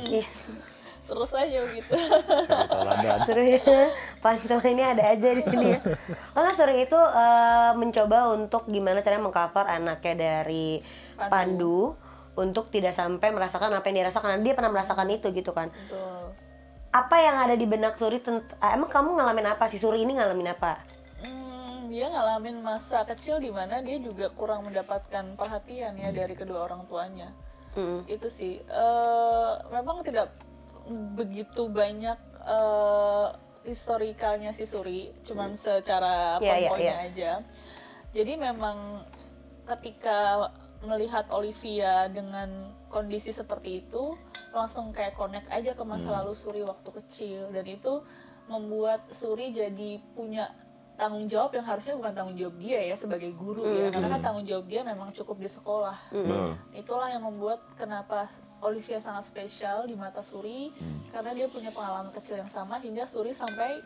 iya, Terus aja gitu. Suri toladan. Suri pancel ini ada aja di sini ya. Karena Suri itu mencoba untuk gimana caranya mengcover anaknya dari Pandu untuk tidak sampai merasakan apa yang dia rasakan. Dia pernah merasakan itu gitu kan. Betul. Apa yang ada di benak Suri? Emang kamu ngalamin apa sih? Suri ini ngalamin apa? Dia ngalamin masa kecil di mana dia juga kurang mendapatkan perhatian ya dari kedua orang tuanya. Itu sih. Memang tidak begitu banyak historikalnya si Suri, cuman secara poin-poinnya aja. Jadi memang ketika melihat Olivia dengan kondisi seperti itu, langsung kayak connect aja ke masa lalu Suri waktu kecil, dan itu membuat Suri jadi punya tanggung jawab yang harusnya bukan tanggung jawab dia ya sebagai guru ya, karena kan tanggung jawab dia memang cukup di sekolah. Itulah yang membuat kenapa Olivia sangat spesial di mata Suri, karena dia punya pengalaman kecil yang sama hingga Suri sampai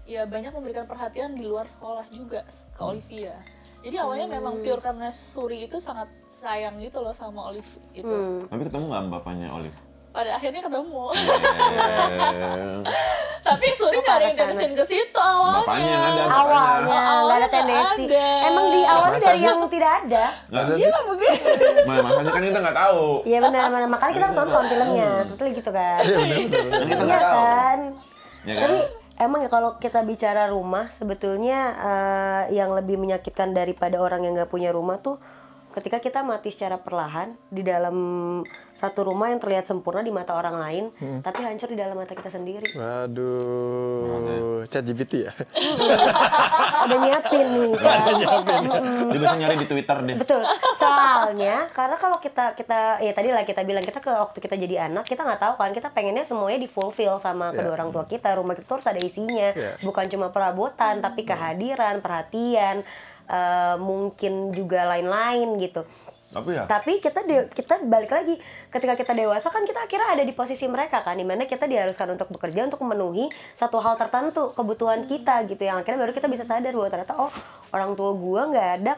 ya banyak memberikan perhatian di luar sekolah juga ke Olivia. Jadi awalnya memang pure karena Suri itu sangat sayang gitu loh sama Olive itu. Tapi ketemu nggak sama bapaknya Olive? Pada akhirnya ketemu. Tapi Suri nggak ada intention ke situ awalnya. Bapaknya yang ada. Awalnya nggak ada tendensi. Emang di awalnya dari yang tidak ada. Iya begitu. Makanya kan kita nggak tahu. Iya benar, makanya kita harus nonton filmnya, sebetulnya gitu kan. Kan kita Iya nggak tahu. kan. Ya kan? Tapi emang ya kalau kita bicara rumah, sebetulnya yang lebih menyakitkan daripada orang yang nggak punya rumah tuh ketika kita mati secara perlahan di dalam satu rumah yang terlihat sempurna di mata orang lain, tapi hancur di dalam mata kita sendiri. Waduh, ChatGPT ya? Udah nyiapin nih. Kak. Dia bisa nyari di Twitter deh. Betul. Soalnya karena kalau kita ya tadi lah kita bilang kita waktu kita jadi anak kita nggak tahu kan, kita pengennya semuanya difulfill sama kedua orang tua kita. Rumah kita tuh harus ada isinya, bukan cuma perabotan tapi kehadiran, perhatian, mungkin juga lain-lain gitu. Tapi kita balik lagi ketika kita dewasa kan kita akhirnya ada di posisi mereka kan, dimana kita diharuskan untuk bekerja untuk memenuhi satu hal tertentu kebutuhan kita gitu, yang akhirnya baru kita bisa sadar bahwa ternyata oh orang tua gua nggak ada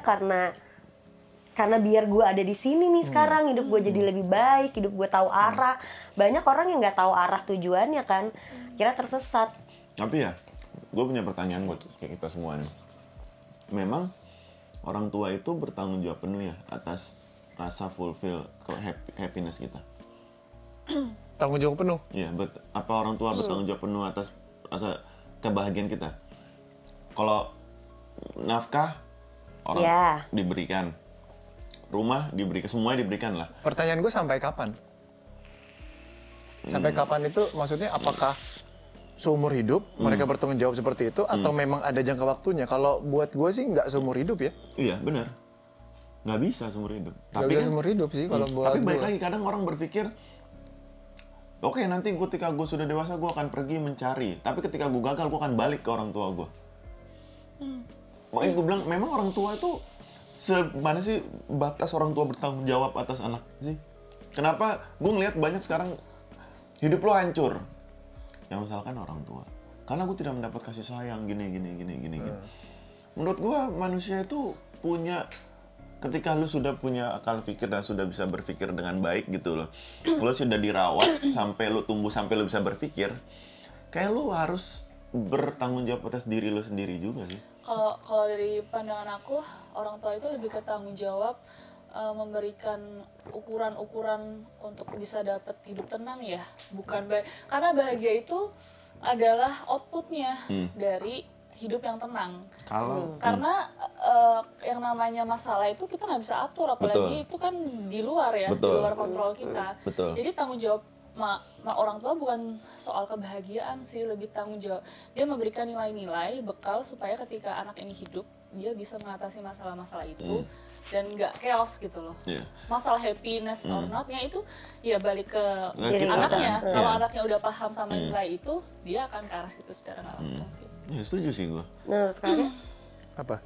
karena biar gua ada di sini nih sekarang, hidup gua jadi lebih baik, hidup gua tahu arah. Banyak orang yang nggak tahu arah tujuannya kan, kira tersesat. Tapi ya, gue punya pertanyaan buat kita semua nih. Memang orang tua itu bertanggung jawab penuh ya atas rasa fulfill ke happiness kita. Tanggung jawab penuh? Iya, apa orang tua bertanggung jawab penuh atas rasa kebahagiaan kita? Kalau nafkah orang diberikan, rumah diberikan, semuanya diberikan lah. Pertanyaan gue sampai kapan? Sampai kapan itu maksudnya apakah seumur hidup mereka bertanggung jawab seperti itu atau memang ada jangka waktunya? Kalau buat gue sih nggak seumur hidup ya. Iya benar, nggak bisa seumur hidup. Tapi kan seumur hidup sih kalau buat tapi balik gue. lagi kadang orang berpikir Oke, nanti ketika gue sudah dewasa gue akan pergi mencari. Tapi ketika gue gagal gue akan balik ke orang tua gue. Makanya gue bilang memang orang tua itu mana sih batas orang tua bertanggung jawab atas anak sih? Kenapa gue ngelihat banyak sekarang hidup lo hancur? Yang misalkan orang tua. Karena gue tidak mendapat kasih sayang gini. Menurut gue manusia itu punya, ketika lu sudah punya akal pikir dan sudah bisa berpikir dengan baik gitu loh, lu sudah dirawat sampai lu tumbuh sampai lu bisa berpikir, kayak lu harus bertanggung jawab atas diri lu sendiri juga sih. Kalau dari pandangan aku, orang tua itu lebih ke tanggung jawab memberikan ukuran-ukuran untuk bisa dapat hidup tenang ya, bukan karena bahagia itu adalah outputnya dari hidup yang tenang. Karena yang namanya masalah itu kita nggak bisa atur, apalagi itu kan di luar ya, di luar kontrol kita. Jadi tanggung jawab orang tua bukan soal kebahagiaan sih, lebih tanggung jawab. Dia memberikan nilai-nilai bekal supaya ketika anak ini hidup, dia bisa mengatasi masalah-masalah itu dan nggak chaos gitu loh. Masalah happiness or not-nya itu ya balik ke anaknya. Kalau anaknya udah paham sama nilai itu, dia akan ke arah situ secara nggak langsung sih. Ya setuju sih gue. Menurut kalian? Apa?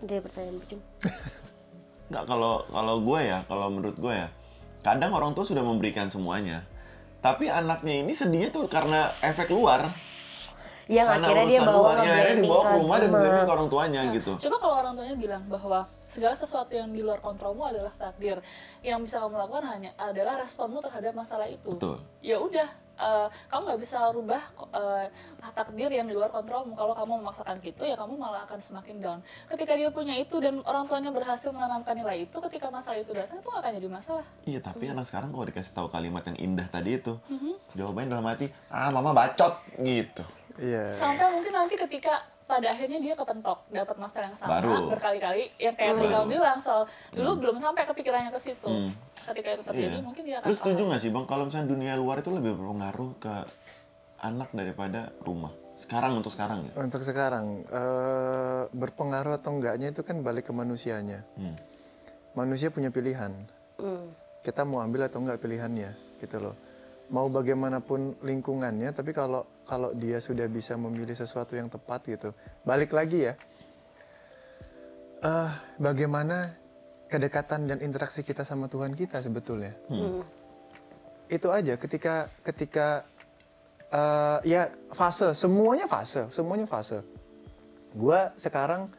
Dari pertanyaan Pucung. Nggak, kalau gue ya, kalau menurut gue ya, kadang orang tua sudah memberikan semuanya, tapi anaknya ini sedihnya tuh karena efek luar. Yang Karena akhirnya dia akhirnya dibawa ke rumah dan blaming ke orang tuanya gitu. Coba kalau orang tuanya bilang bahwa segala sesuatu yang di luar kontrolmu adalah takdir, yang bisa kamu lakukan hanya adalah responmu terhadap masalah itu. Betul. Ya udah, kamu nggak bisa rubah takdir yang di luar kontrolmu. Kalau kamu memaksakan gitu, ya kamu malah akan semakin down. Ketika dia punya itu dan orang tuanya berhasil menanamkan nilai itu, ketika masalah itu datang, itu akan jadi masalah. Iya, tapi anak sekarang kalau dikasih tahu kalimat yang indah tadi itu, jawabannya dalam hati, mama bacot gitu. Iya. Sampai mungkin nanti ketika pada akhirnya dia kepentok dapat masalah yang sama berkali-kali, yang kayak tadi kamu bilang soal dulu belum sampai kepikirannya ke situ. Ketika itu terjadi mungkin dia akan. Lu setuju nggak sih bang kalau misalnya dunia luar itu lebih berpengaruh ke anak daripada rumah sekarang, untuk sekarang ya? Untuk sekarang berpengaruh atau enggaknya itu kan balik ke manusianya. Manusia punya pilihan. Kita mau ambil atau enggak pilihannya gitu loh. Mau bagaimanapun lingkungannya, tapi kalau dia sudah bisa memilih sesuatu yang tepat gitu, balik lagi ya, bagaimana kedekatan dan interaksi kita sama Tuhan kita sebetulnya. Itu aja ketika ya semuanya fase. Gua sekarang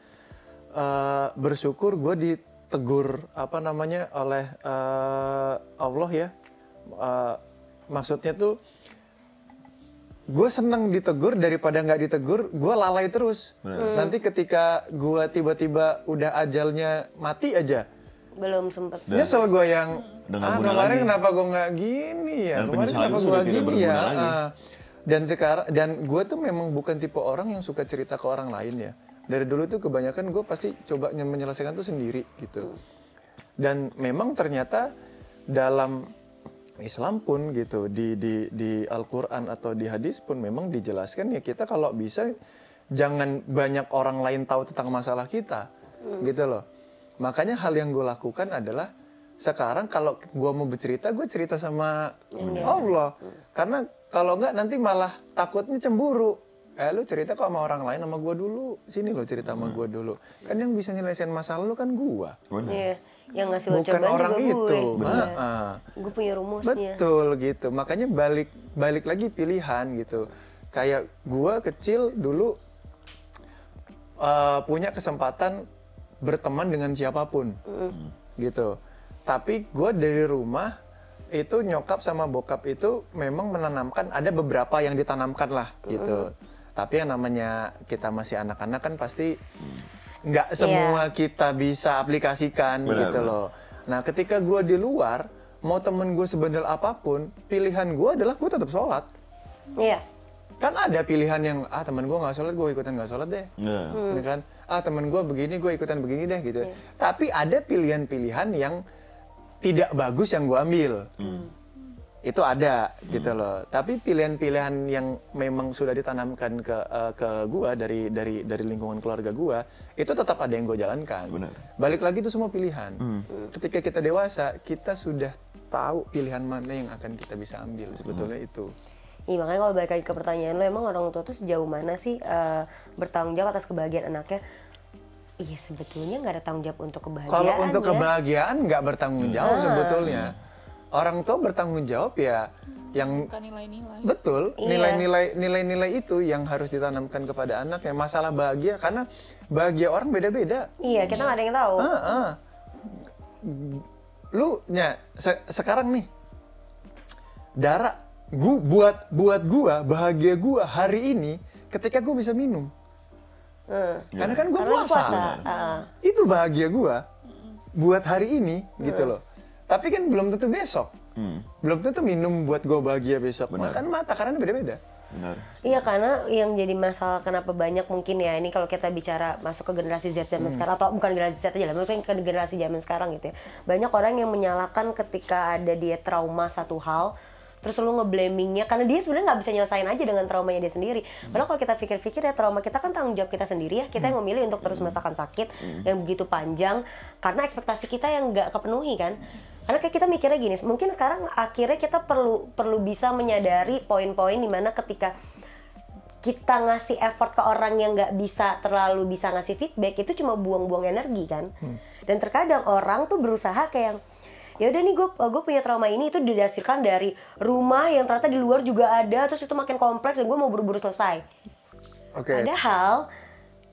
bersyukur gue ditegur oleh Allah ya. Maksudnya tuh gue seneng ditegur daripada nggak ditegur, gue lalai terus. Nanti ketika gue tiba-tiba udah ajalnya mati aja, Belum sempet. nyesel gue yang guna kemarin lagi. kenapa gue nggak gini ya, Dan kemarin penyesalan kenapa itu gue sudah tidak gini berguna ya. lagi. Dan gue tuh memang bukan tipe orang yang suka cerita ke orang lain ya. Dari dulu tuh kebanyakan gue pasti coba menyelesaikan tuh sendiri gitu. Dan memang ternyata dalam Islam pun gitu, di Al-Quran atau di hadis pun memang dijelaskan ya, kita kalau bisa jangan banyak orang lain tahu tentang masalah kita gitu loh. Makanya hal yang gue lakukan adalah sekarang kalau gue mau bercerita, gue cerita sama Allah. Karena kalau enggak nanti malah takutnya cemburu. Lu cerita kok sama orang lain, sama gue dulu. Sini lo cerita sama gue dulu. Kan yang bisa nyelesain masalah lu kan gue. Iya. Yang ngasih lo Bukan cobaan orang juga itu. Gue punya rumusnya. Betul gitu. Makanya balik lagi pilihan gitu. Kayak gua kecil dulu punya kesempatan berteman dengan siapapun. Gitu. Tapi gua dari rumah itu nyokap sama bokap itu memang menanamkan, ada beberapa yang ditanamkan lah gitu. Tapi yang namanya kita masih anak-anak kan pasti nggak semua kita bisa aplikasikan gitu loh. Nah ketika gue di luar, mau temen gue sebandel apapun, pilihan gue adalah gue tetap sholat. Iya. Kan ada pilihan yang, temen gue nggak sholat, gue ikutan nggak sholat deh. Ya kan? Temen gue begini, gue ikutan begini deh gitu. Tapi ada pilihan-pilihan yang tidak bagus yang gue ambil. Itu ada gitu loh. Tapi pilihan-pilihan yang memang sudah ditanamkan ke gua dari lingkungan keluarga gua, itu tetap ada yang gua jalankan. Benar. Balik lagi itu semua pilihan. Ketika kita dewasa, kita sudah tahu pilihan mana yang akan kita bisa ambil sebetulnya itu. Iya, makanya kalau balik lagi ke pertanyaan lo, emang orang tua tuh sejauh mana sih bertanggung jawab atas kebahagiaan anaknya? Iya, sebetulnya nggak ada tanggung jawab untuk kebahagiaan. Kalau untuk ya. kebahagiaan nggak bertanggung jawab sebetulnya. Orang tua bertanggung jawab ya yang Bukan nilai-nilai. betul, Iya. nilai-nilai itu yang harus ditanamkan kepada anak ya. Masalah bahagia karena bahagia orang beda-beda. Iya, kita nggak ada yang tahu. Lu sekarang nih Dara, buat gua bahagia gua hari ini ketika gua bisa minum. Karena kan gua Karena puasa. Itu bahagia gua buat hari ini gitu loh. Tapi kan belum tentu besok. Belum tentu minum buat gua bahagia besok. Makan mata karena beda-beda. Benar. Iya, karena yang jadi masalah kenapa banyak mungkin ya, ini kalau kita bicara masuk ke generasi Z zaman sekarang, atau bukan generasi Z aja lah, mungkin ke generasi zaman sekarang gitu ya. Banyak orang yang menyalahkan ketika ada dia trauma satu hal, terus lu ngeblamingnya karena dia sebenarnya nggak bisa nyelesain aja dengan traumanya dia sendiri. Padahal kalau kita pikir-pikir ya, trauma kita kan tanggung jawab kita sendiri ya. Kita yang memilih untuk terus merasakan sakit yang begitu panjang karena ekspektasi kita yang nggak kepenuhi kan. Karena kayak kita mikirnya gini, mungkin sekarang akhirnya kita perlu bisa menyadari poin-poin dimana ketika kita ngasih effort ke orang yang nggak terlalu bisa ngasih feedback, itu cuma buang-buang energi kan. Dan terkadang orang tuh berusaha kayak, ya udah nih gue punya trauma ini, itu didasarkan dari rumah yang ternyata di luar juga ada, terus itu makin kompleks dan gue mau buru-buru selesai. Padahal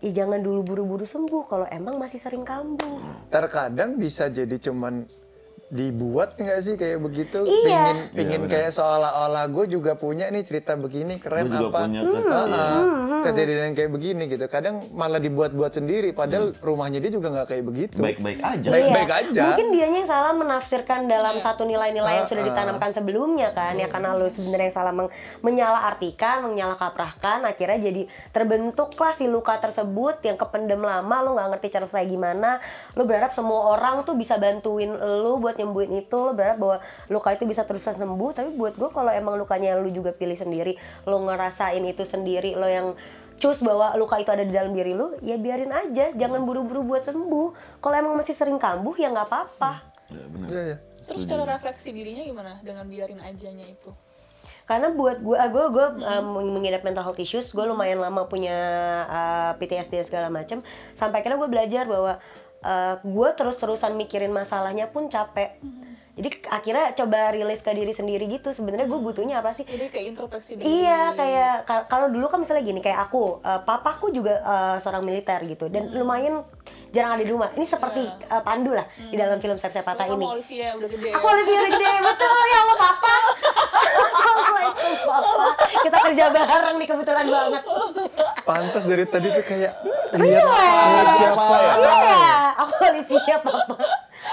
ya jangan dulu buru-buru sembuh kalau emang masih sering kambuh. Terkadang bisa jadi cuman dibuat nggak sih kayak begitu? Iya. Pingin kayak seolah-olah gue juga punya nih cerita begini keren Gue juga apa? punya Kejadian kayak begini gitu. Kadang malah dibuat-buat sendiri, padahal rumahnya dia juga nggak kayak begitu. Baik-baik aja. Baik-baik aja. Mungkin dianya yang salah menafsirkan dalam satu nilai-nilai yang sudah ditanamkan sebelumnya kan, ya karena lu sebenarnya yang salah menyalahartikan, menyalahkaprahkan, akhirnya jadi terbentuklah si luka tersebut yang kependem lama, lu nggak ngerti cara selesai gimana, lu berharap semua orang tuh bisa bantuin lu buat nyembuhin itu, lu berharap bahwa luka itu bisa terus sembuh, tapi buat gue kalau emang lukanya lu juga pilih sendiri, lu ngerasain itu sendiri, lo yang choose bahwa luka itu ada di dalam diri lu, ya biarin aja, jangan buru-buru buat sembuh. Kalau emang masih sering kambuh ya nggak apa-apa. Ya, benar. Iya. Terus cara refleksi dirinya gimana dengan biarin ajanya itu? Karena buat gue mengidap mental health issues, gue lumayan lama punya PTSD segala macam, sampai akhirnya gue belajar bahwa gue terus-terusan mikirin masalahnya pun capek. Jadi akhirnya coba rilis ke diri sendiri gitu, sebenarnya gue butuhnya apa sih? Jadi kayak introspeksi diri. Iya, kayak kalau dulu kan misalnya gini, kayak aku, papaku juga seorang militer gitu, dan lumayan jarang ada di rumah. Ini seperti Pandu lah di dalam film Siap-Siap Patah ini. Kamu Olivia udah gede. Aku Olivia udah gede, betul ya Allah papa. Assalamualaikum papa. Kita kerja bareng nih kebetulan banget. Pantas dari tadi tuh kayak Iya, siapa ya? Iya, aku Olivia papa.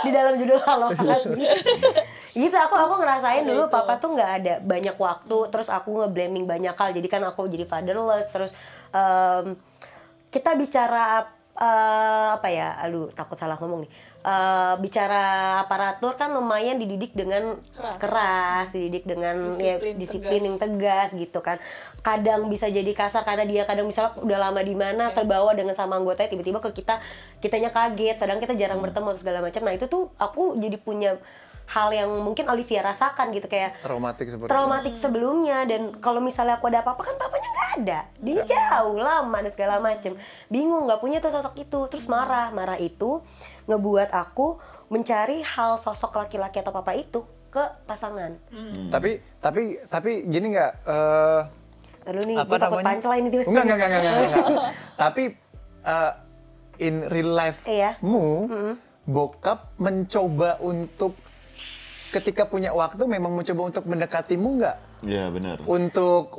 Di dalam judul Halo Hadi. Gitu, aku ngerasain dulu papa tuh nggak ada banyak waktu, terus aku nge-blaming banyak hal, jadi kan aku jadi fatherless, terus kita bicara apa ya, aduh takut salah ngomong nih, bicara aparatur kan lumayan dididik dengan keras, dididik dengan disiplin yang tegas gitu kan. Kadang bisa jadi kasar karena dia kadang misalnya udah lama di mana, terbawa dengan sama anggotanya, tiba-tiba ke kitanya kaget, kadang kita jarang bertemu atau segala macam. Nah itu tuh aku jadi punya hal yang mungkin Olivia rasakan gitu, kayak traumatik sebelumnya. Dan kalau misalnya aku ada apa-apa kan papanya nggak ada, dia jauh lama dan segala macem, bingung, nggak punya tuh sosok itu, terus marah itu ngebuat aku mencari hal sosok laki-laki atau papa itu ke pasangan. Tapi gini nggak? Lalu nih, gue takut punchline itu. Enggak. Tapi in real life-mu, bokap mencoba untuk ketika punya waktu memang mencoba untuk mendekatimu nggak? Iya, benar. Untuk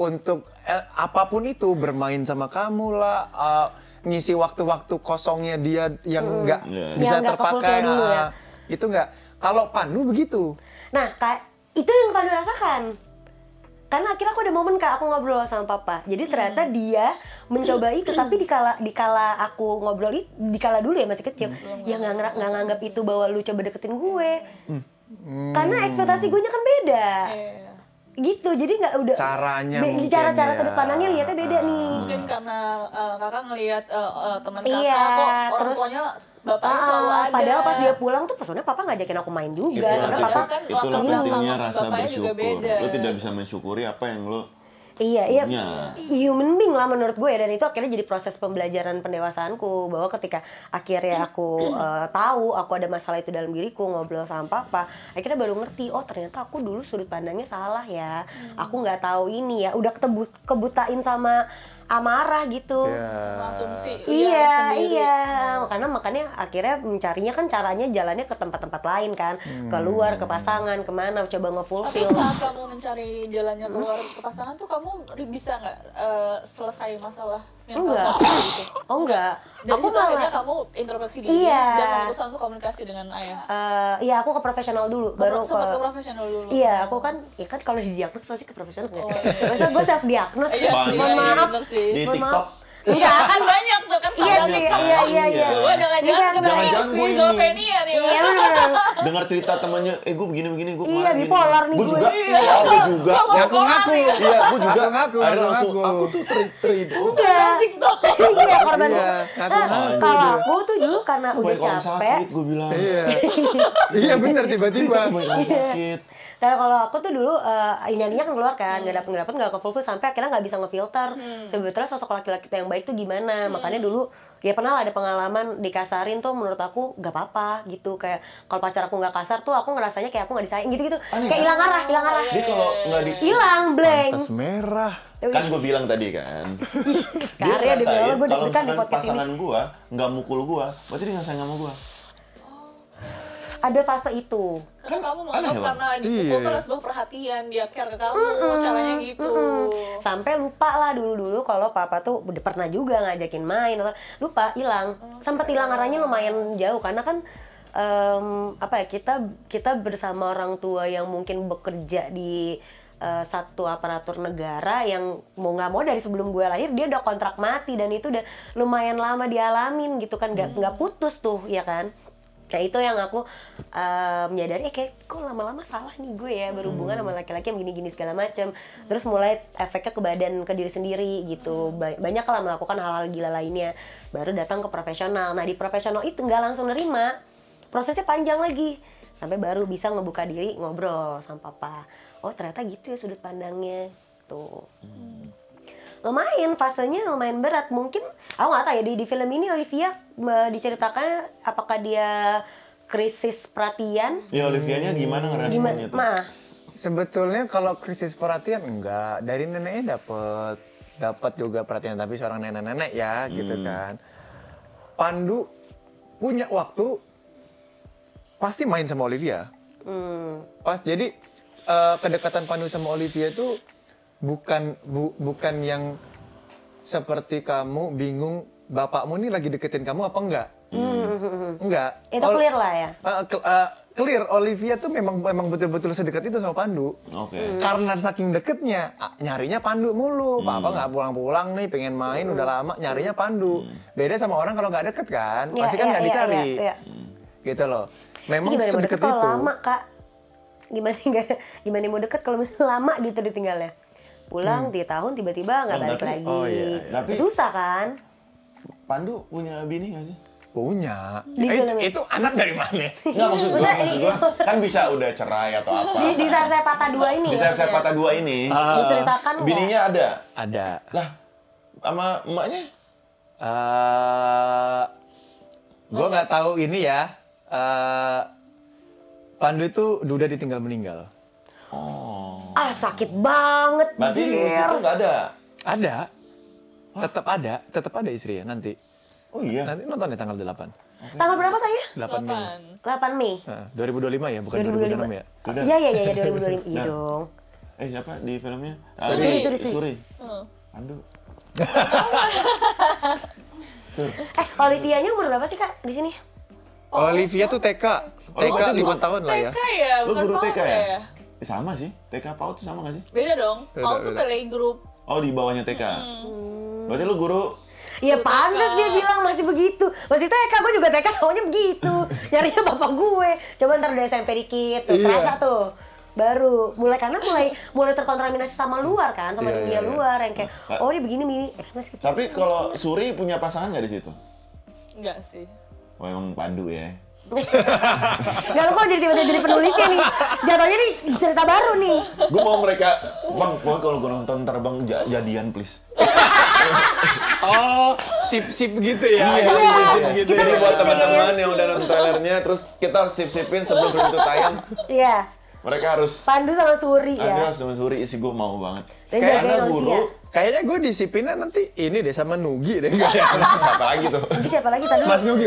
apapun itu, bermain sama kamu lah, ngisi waktu-waktu kosongnya dia yang nggak bisa terpakai. Itu nggak. Kalau Pandu begitu. Nah, itu yang Pandu rasakan. Karena akhirnya aku ada momen aku ngobrol sama papa. Jadi ternyata dia mencoba itu, tapi dikala aku ngobrol itu, dikala dulu ya masih kecil, ya nggak nganggap itu bahwa lu coba deketin gue. Karena ekspektasi gue nya kan beda. gitu, jadi nggak udah Caranya mungkin cara ya. sudut pandangnya lihatnya beda nih. Mungkin karena kakak ngelihat teman Iya, kakak kok orang terus- tuanya bapaknya selalu ada. Padahal pas dia pulang tuh sebenarnya papa ngajakin aku main juga, Itulah, karena Padahal papa kan itulah latar belakang pentingnya rasa bapaknya juga bersyukur. beda. Lo tidak bisa mensyukuri apa yang lo iya punya. human being lah menurut gue ya, dan itu akhirnya jadi proses pembelajaran pendewasaanku, bahwa ketika akhirnya aku tahu aku ada masalah itu dalam diriku, ngobrol sama papa, akhirnya baru ngerti, oh ternyata aku dulu sudut pandangnya salah ya, aku nggak tahu ini ya, udah kebutain sama amarah gitu. Ya. Asumsi Iya, sendiri. karena makanya akhirnya mencarinya kan caranya jalannya ke tempat-tempat lain kan, keluar, ke pasangan, kemana, coba Tapi nge-fulfill. saat kamu mencari jalannya keluar ke pasangan tuh kamu bisa nggak selesai masalah mental Enggak. kamu gitu? Oh enggak, Dan aku itu akhirnya malah kamu introspeksi diri Iya. dan memutuskan untuk komunikasi dengan ayah. iya aku ke profesional dulu, baru Sempat ke ke profesional dulu. iya aku kan ya kan kalau didiagnos pasti ke profesional nggak sih? Oh, iya. Masa gue self diagnos? Iya sih, Mohon iya, maaf. bener sih. Di Mohon TikTok. maaf. Enggak, kan banyak tuh kan Iya sama sih, TikTok. iya. Wah, jangan-jangan Iya, kena jangan-jangan gue ini. skizofrenia nih. Iya Wak. bener. dengar cerita temannya, gue begini-begini, gue Iya, bipolar nih gue gue. juga, Iya. gue juga. Ngaku-ngaku. Iya, gue juga. Ngaku-ngaku, Akhirnya langsung, ngaku-ngaku. aku tuh Enggak. Iya korban. Iya, Nah, ngaku-ngaku. kalau aku tuh dulu karena udah baik orang capek. sakit, gue bilang. Iya. Iya benar tiba-tiba. Baik orang sakit. Nah kalau aku tuh dulu ininya kan keluar kan, nggak dapet nggak kefulfill sampai akhirnya nggak bisa ngefilter sebetulnya sosok laki-laki yang baik tuh gimana. Makanya dulu ya pernah lah ada pengalaman dikasarin tuh, menurut aku nggak apa-apa gitu, kayak kalau pacar aku nggak kasar tuh aku ngerasanya kayak aku nggak disayang gitu-gitu, kayak hilang arah. Dia kalau nggak di Hilang blank. Tas merah. kan gue bilang tadi kan, dia Karya demi Allah ngerasain gue kalau deg-degan di misalkan podcast ini. pasangan gue nggak mukul gue, berarti dia nggak sayang sama gue. Ada fase itu. Karena kamu aneh menganggap ya, Bang? karena dipukul Iya. tuh ada sebuah perhatian, dia care ke kamu, caranya gitu. Sampai lupa lah dulu kalau papa tuh udah pernah juga ngajakin main atau lupa, hilang. Sempat hilang arahnya lumayan jauh karena kan apa ya, kita bersama orang tua yang mungkin bekerja di satu aparatur negara yang mau nggak mau dari sebelum gue lahir dia udah kontrak mati, dan itu udah lumayan lama dialamin gitu kan, nggak putus tuh ya kan. Nah itu yang aku menyadari kayak kok lama-lama salah nih gue ya berhubungan sama laki-laki yang gini-gini segala macam. Terus mulai efeknya ke badan, ke diri sendiri gitu. Banyak lah melakukan hal-hal gila lainnya. Baru datang ke profesional. Nah di profesional itu nggak langsung nerima, prosesnya panjang lagi sampai baru bisa ngebuka diri ngobrol sama papa. Oh ternyata gitu ya sudut pandangnya tuh. Lumayan fasenya lumayan berat, mungkin aku nggak tahu ya di film ini Olivia diceritakannya apakah dia krisis perhatian Ya Olivianya gimana ngeresponnya tuh? mah Sebetulnya kalau krisis perhatian enggak, dari neneknya dapat juga perhatian, tapi seorang nenek-nenek ya gitu kan. Pandu punya waktu pasti main sama Olivia. Jadi kedekatan Pandu sama Olivia itu bukan yang seperti kamu bingung bapakmu nih lagi deketin kamu apa enggak. Enggak. itu clear lah ya. Clear, Olivia tuh memang betul-betul sedekat itu sama Pandu. Oke. Karena saking deketnya, nyarinya Pandu mulu. Papa nggak pulang-pulang nih, pengen main udah lama, nyarinya Pandu. Beda sama orang kalau nggak deket kan, Iya, pasti kan iya, nggak iya, dicari. iya. Gitu loh. Memang Gimana mau sedekat deket kalau itu. lama kak? Gimana mau deket kalau misalnya lama gitu ditinggalnya? Pulang 3 tahun tiba-tiba nggak Oh, balik tapi- lagi. oh, iya, iya. Tapi- Susah kan? Pandu punya bini nggak sih? Punya. Di film Itu anak dari mana? Nggak, maksud gua kan bisa udah cerai atau apa. Di saat saya patah dua ini. Di ya, saya patah dua ini, diceritakan nggak? bininya ada. Ada. Lah, sama emaknya? Gue nggak tahu ini ya. Pandu itu udah ditinggal meninggal. Oh. Ah sakit banget, Berarti di jir. situ nggak ada? Ada. Tetap ada istrinya nanti. Oh iya? Nanti nonton ya tanggal 8. Tanggal berapa tanya? 8 Mei. 8 Mei. 2025 ya, bukan 2026 ya. Udah. Iya 2025. Iya Nah. dong. Siapa di filmnya? Suri. Suri. Pandu. Olivianya umur berapa sih kak di sini? Olivia tuh TK. TK berarti 5 tahun lah ya. TK ya, Lu bukan guru TK PAUD ya? Sama sih. TK PAUD tuh sama nggak sih? Beda dong. Beda, PAUD tuh beda. playgroup. Oh, di bawahnya TK. Berarti lu guru. Ya Guru pantas TK. dia bilang masih begitu. Masih TK, gue juga TK taunya begitu. Nyarinya bapak gue. Coba ntar udah SMP dikit, tuh Iya. terasa tuh. baru karena mulai terkontaminasi sama luar kan, sama Iya, dunia iya. luar yang kayak oh ini begini mas gitu. Tapi kalau Suri punya pasangan nggak di situ? Enggak sih. Wah, emang Pandu ya. Nggak, lo kok jadi tiba-tiba jadi penulisnya nih, jatuhnya nih cerita baru nih. Gue mau mereka, bang, pokoknya kalau gue nonton ntar bang jadian please. Oh, sip-sip gitu ya. Iya, Sip gitu. Jadi ya. buat teman-teman yang udah nonton trailernya, terus kita harus sip-sipin sebelum film itu tayang. Iya, Mereka harus Pandu sama Suri ada ya. sama Suri, isi gue mau banget. Dan Karena jagain guru, Olivia. Kayaknya gue disiplinnya nanti ini deh sama Nugi deh kayaknya. siapa lagi tuh? Ini siapa lagi tadi? Mas Nugi.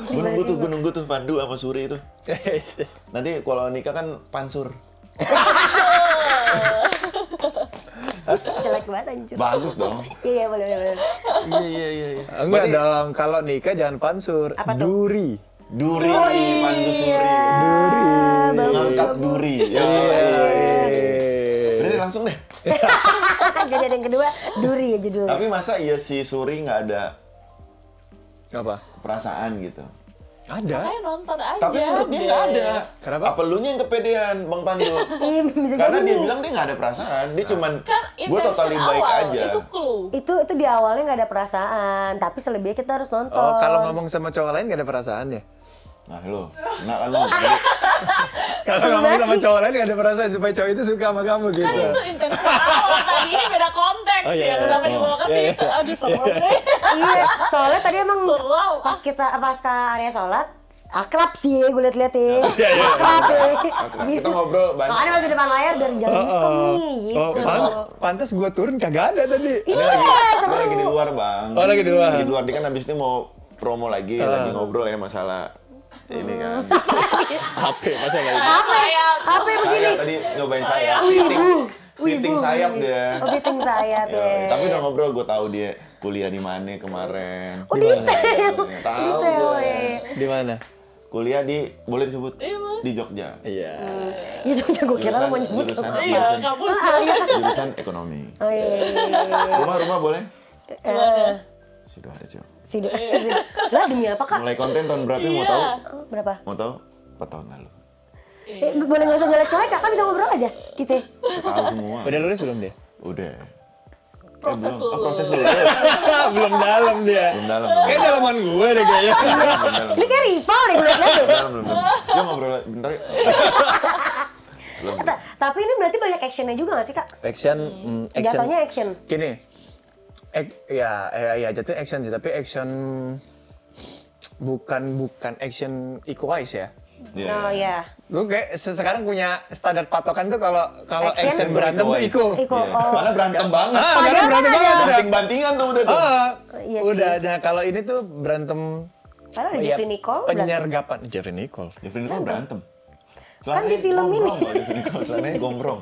Gue nunggu tuh Pandu sama Suri itu. Nanti kalau nikah kan pansur. Jelek banget anjir. Bagus dong. Iya, boleh. Iya. Enggak dong, kalau nikah jangan pansur. Apa tuh? Duri. Duri, Oh, Pandu Suri. Duri. Mengangkat duri. Ya. Udah langsung deh. Jadi ada yang kedua, Duri ya judulnya. Tapi masa iya si Suri nggak ada Apa? perasaan gitu? Ada. Makanya nonton aja. Tapi menurut dia nggak ada. Kenapa? Apa lu yang kepedean, Bang Pandu? Iya, bisa Karena jadi dia nih. bilang dia nggak ada perasaan. Dia cuman, Kan gue totally intention baik awal, aja. Itu clue. Itu di awalnya nggak ada perasaan, tapi selebihnya kita harus nonton. Oh, kalau ngomong sama cowok lain gak ada perasaan ya? Nah lo, nah kan lo. Kalau ngomong sama cowok lain gak ada perasaan supaya cowok itu suka sama kamu gitu. Kan itu intention awal. Tadi ini beda konteks. Oh, iya, Yang iya. kenapa dibawa ke situ. Aduh, serem deh. Iya, soalnya tadi emang Selau. pas ke area sholat akrab sih gue liat-liat ya. Akrab ya. Kita ngobrol banyak. Makanya masih depan layar biar jangan miskom nih Oh, gitu. pantas gue turun kagak ada tadi. Dia lagi di luar bang. Oh, lagi di luar. Lagi di luar, dia kan abis ini mau promo lagi, lagi ngobrol ya masalah ini kan. HP masa nggak ini? Apa yang begini? Saya tadi nyobain sayap, fitting sayap dia. Oh, fitting sayap Ya, ya. tapi udah ngobrol, gue tahu dia kuliah di mana kemarin. Oh, detail. Tahu Detail gue. ya. Di mana? Kuliah di, boleh disebut? Di Jogja. Iya. Ya cuma gue kira lo mau nyebut Jurusan, apa. Iya, kampus. jurusan ekonomi. Oh iya. Rumah boleh? Eh, Sidoarjo. Lah demi apa kak? Mulai konten tahun berapa mau tahu? Oh, berapa? Mau tahu? 4 tahun lalu. Boleh nggak usah jelek-jelek kak, kan bisa ngobrol aja kita. Tahu semua. Udah lulus belum dia? Udah. Proses belum. lulus. Proses lulus. Belum dalam dia. Belum dalam. Kayak dalaman gue deh kayaknya. Belum dalam. Ini kayak rival deh gue liat tuh. Belum. Yuk ngobrol bentar yuk. Belum. Tapi ini berarti banyak actionnya juga nggak sih kak? Action. Jatuhnya action. Gini. Ya jatuhnya action sih, tapi action bukan action equalize ya. Iya. Oh iya. Gue kayak sekarang punya standar patokan tuh kalau Action? action berantem tuh Iko. Iko. Iya. Oh. Karena berantem banget. Karena berantem kan banget ada. udah. Banting-bantingan tuh udah tuh. Iya sih. Udah. Nah kalau ini tuh berantem. Padahal ada ya, Jeffrey Nicole. berarti. Penyergapan. Jeffrey Nicole. Jeffrey Nicole berantem. Kan di film ini. Jeffrey Nicole celananya gombrong.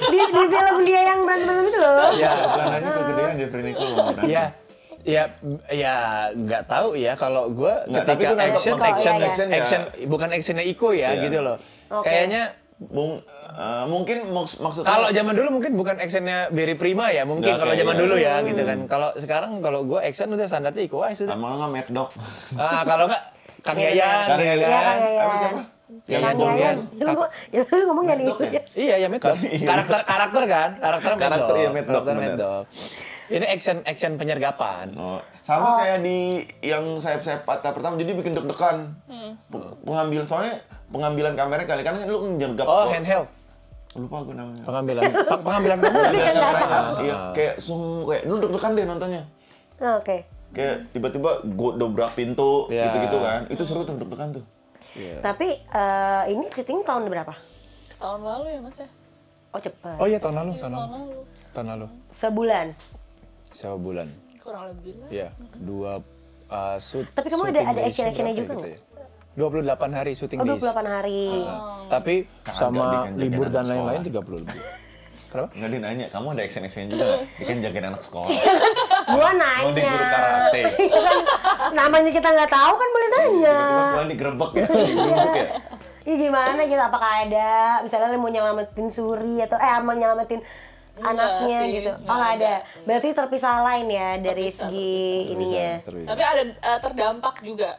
Di film dia yang berantem itu loh. Ya, celananya kegedean Jeffrey Nicole mau berantem. Ya nggak tahu ya kalau gue Nggak, tapi ketika itu nonton- action, nonton action, action ya. bukan actionnya Iko ya Iya. gitu loh. Oke. Kayaknya Mungkin maksudnya kalau zaman dulu mungkin bukan actionnya Berry Prima ya mungkin Nggak, kalau kayak zaman iya. dulu ya gitu kan. Kalau sekarang kalau gue action udah standarnya Iko aja sudah. sama nggak Mad Dog. Kalau nggak Kang Yayan, Kang ya Yayan. kan? Iya, Kang Yayan. Apa siapa? Yang Kang Yayan. Yayan. Ya lu ngomong ya nih. Mad Dog ya? Iya, ya Mad Dog. Karakter kan? Karakter Iya, Mad Dog, Mad bener. Dog. Ini action penyergapan. Oh, sama kayak di yang sayap-sayap patah pertama, jadi bikin deg-degan. Pengambilan, soalnya pengambilan kamera kali kan lu nyergap. Oh, kok. handheld. Lupa gue namanya. Pengambilan pengambilan kamu. Pengambilan kameranya. Iya, kayak kayak lu deg-degan deh nontonnya. Oke. Kayak tiba-tiba gue dobrak pintu, Iya. gitu-gitu kan. Itu seru tuh, deg-degan tuh. Tapi ini syuting tahun berapa? Tahun lalu ya mas ya? Oh cepat. Oh iya tahun lalu. Tahun lalu. Tahun lalu. Sebulan. Sebulan. Kurang lebih lah. Iya, 2 shoot. Tapi kamu shooting ada days-nya action-actionnya berapa juga ya nggak? kita ya? 28 hari syuting Oh days. 28 hari. Tapi Kagak, sama dia kan libur jagain dan anak lain-lain sekolah. 30 lebih. Kenapa? Enggak, dia nanya, kamu ada action-action juga nggak? Dia kan jagain anak sekolah. Gua Mau di nanya. guru karate. Kan namanya kita nggak tahu kan boleh nanya. Tiba-tiba sekolah digerebek ya, digerebek ya. Iya gimana gitu? Apakah ada misalnya lu mau nyelamatin Suri atau mau nyelamatin anaknya sih, gitu? nggak Oh nggak ada. ada. Berarti terpisah lain ya dari Terpisah, segi terpisah. ininya. Terpisah. Tapi ada terdampak juga.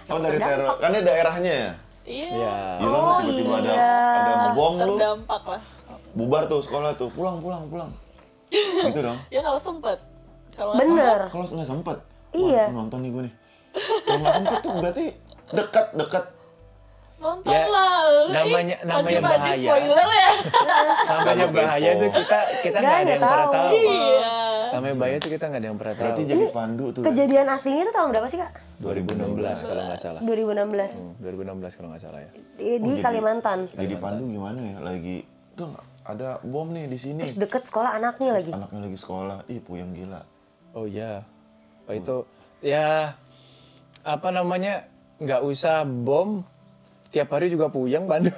Oh dari teror, kan dia daerahnya ya? Iya. Iya. Gila lu tiba-tiba ada bom lu. Terdampak lah. Bubar tuh sekolah tuh. Pulang. Gitu dong. Ya kalau sempet. Kalau nggak Bener. Kalau nggak sempet. Iya. Wah, nonton nih gue nih. Kalau nggak sempet tuh berarti dekat. nonton Ya, lah. namanya Pancing bahaya. spoiler ya. Namanya bahaya tuh kita nggak ada yang pernah tahu. Iya. Namanya bahaya tuh kita nggak ada yang pernah tahu. Berarti jadi pandu tuh. Kejadian aslinya itu tahun berapa sih, Kak? 2016 kalau nggak salah. 2016. 2016 kalau nggak salah ya. Di Kalimantan. Jadi pandu gimana ya? Lagi tuh ada bom nih di sini. Terus deket sekolah anaknya lagi. Anaknya lagi sekolah. Ih, puyeng gila. Oh iya. Oh itu ya apa namanya nggak usah bom. Tiap hari juga puyeng Pandu.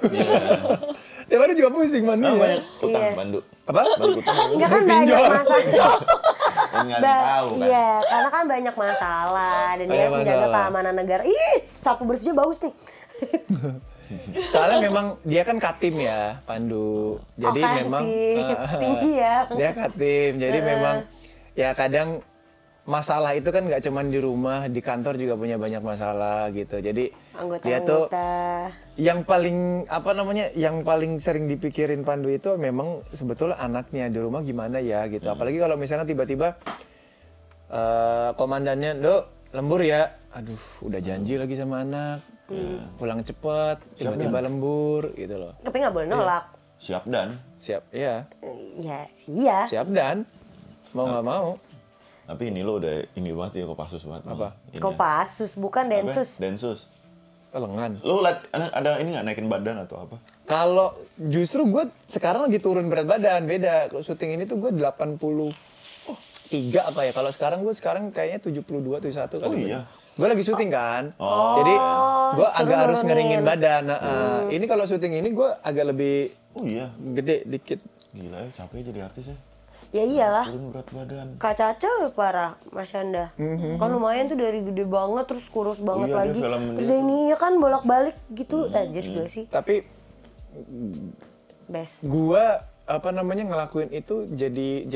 Tiap hari juga pusing Pandu. Oh, ya. banyak utang Iya. pandu. Apa? Banyak utang. Enggak kan banyak masalah. Kan nggak tahu kan. Iya, karena kan banyak masalah dan dia Banyak harus menjaga masalah. keamanan negara. Ih, sapu bersihnya bagus nih. Soalnya memang dia kan katim ya Pandu. Jadi Katim. memang Tinggi ya. dia katim. Jadi memang ya kadang masalah itu kan nggak cuma di rumah, di kantor juga punya banyak masalah gitu. Jadi dia tuh yang paling apa namanya, yang paling sering dipikirin Pandu itu memang sebetulnya anaknya di rumah gimana ya gitu. Apalagi kalau misalnya tiba-tiba komandannya, "Dok, lembur ya." Aduh, udah janji lagi sama anak. Pulang cepet, tiba-tiba lembur gitu loh. Tapi nggak boleh nolak. Siap dan. Siap, iya. Iya. Siap dan mau nggak mau. Tapi ini lo udah ini banget ya, Kopassus banget. Apa? Ini. Kopassus, bukan Densus. Densus. Lengan. Lo ada ini nggak naikin badan atau apa? Kalau justru gue sekarang lagi turun berat badan, beda. Kalau syuting ini tuh gue 83 apa ya. Kalau sekarang gue kayaknya 72, 71 kali. Oh iya. Gue lagi syuting kan. Oh. Jadi gue suruh agak harus nurunin. ngeringin badan. Nah, ini kalau syuting ini gue agak lebih Oh iya. gede dikit. Gila ya, capek jadi artis ya. Ya iyalah. Turun berat badan. Kak Caca parah, Marsyanda. Kan lumayan tuh dari gede banget terus kurus banget iya, dia lagi. film Terus dia ini ya kan bolak-balik gitu. Anjir gue sih. Tapi Best. gue apa namanya ngelakuin itu jadi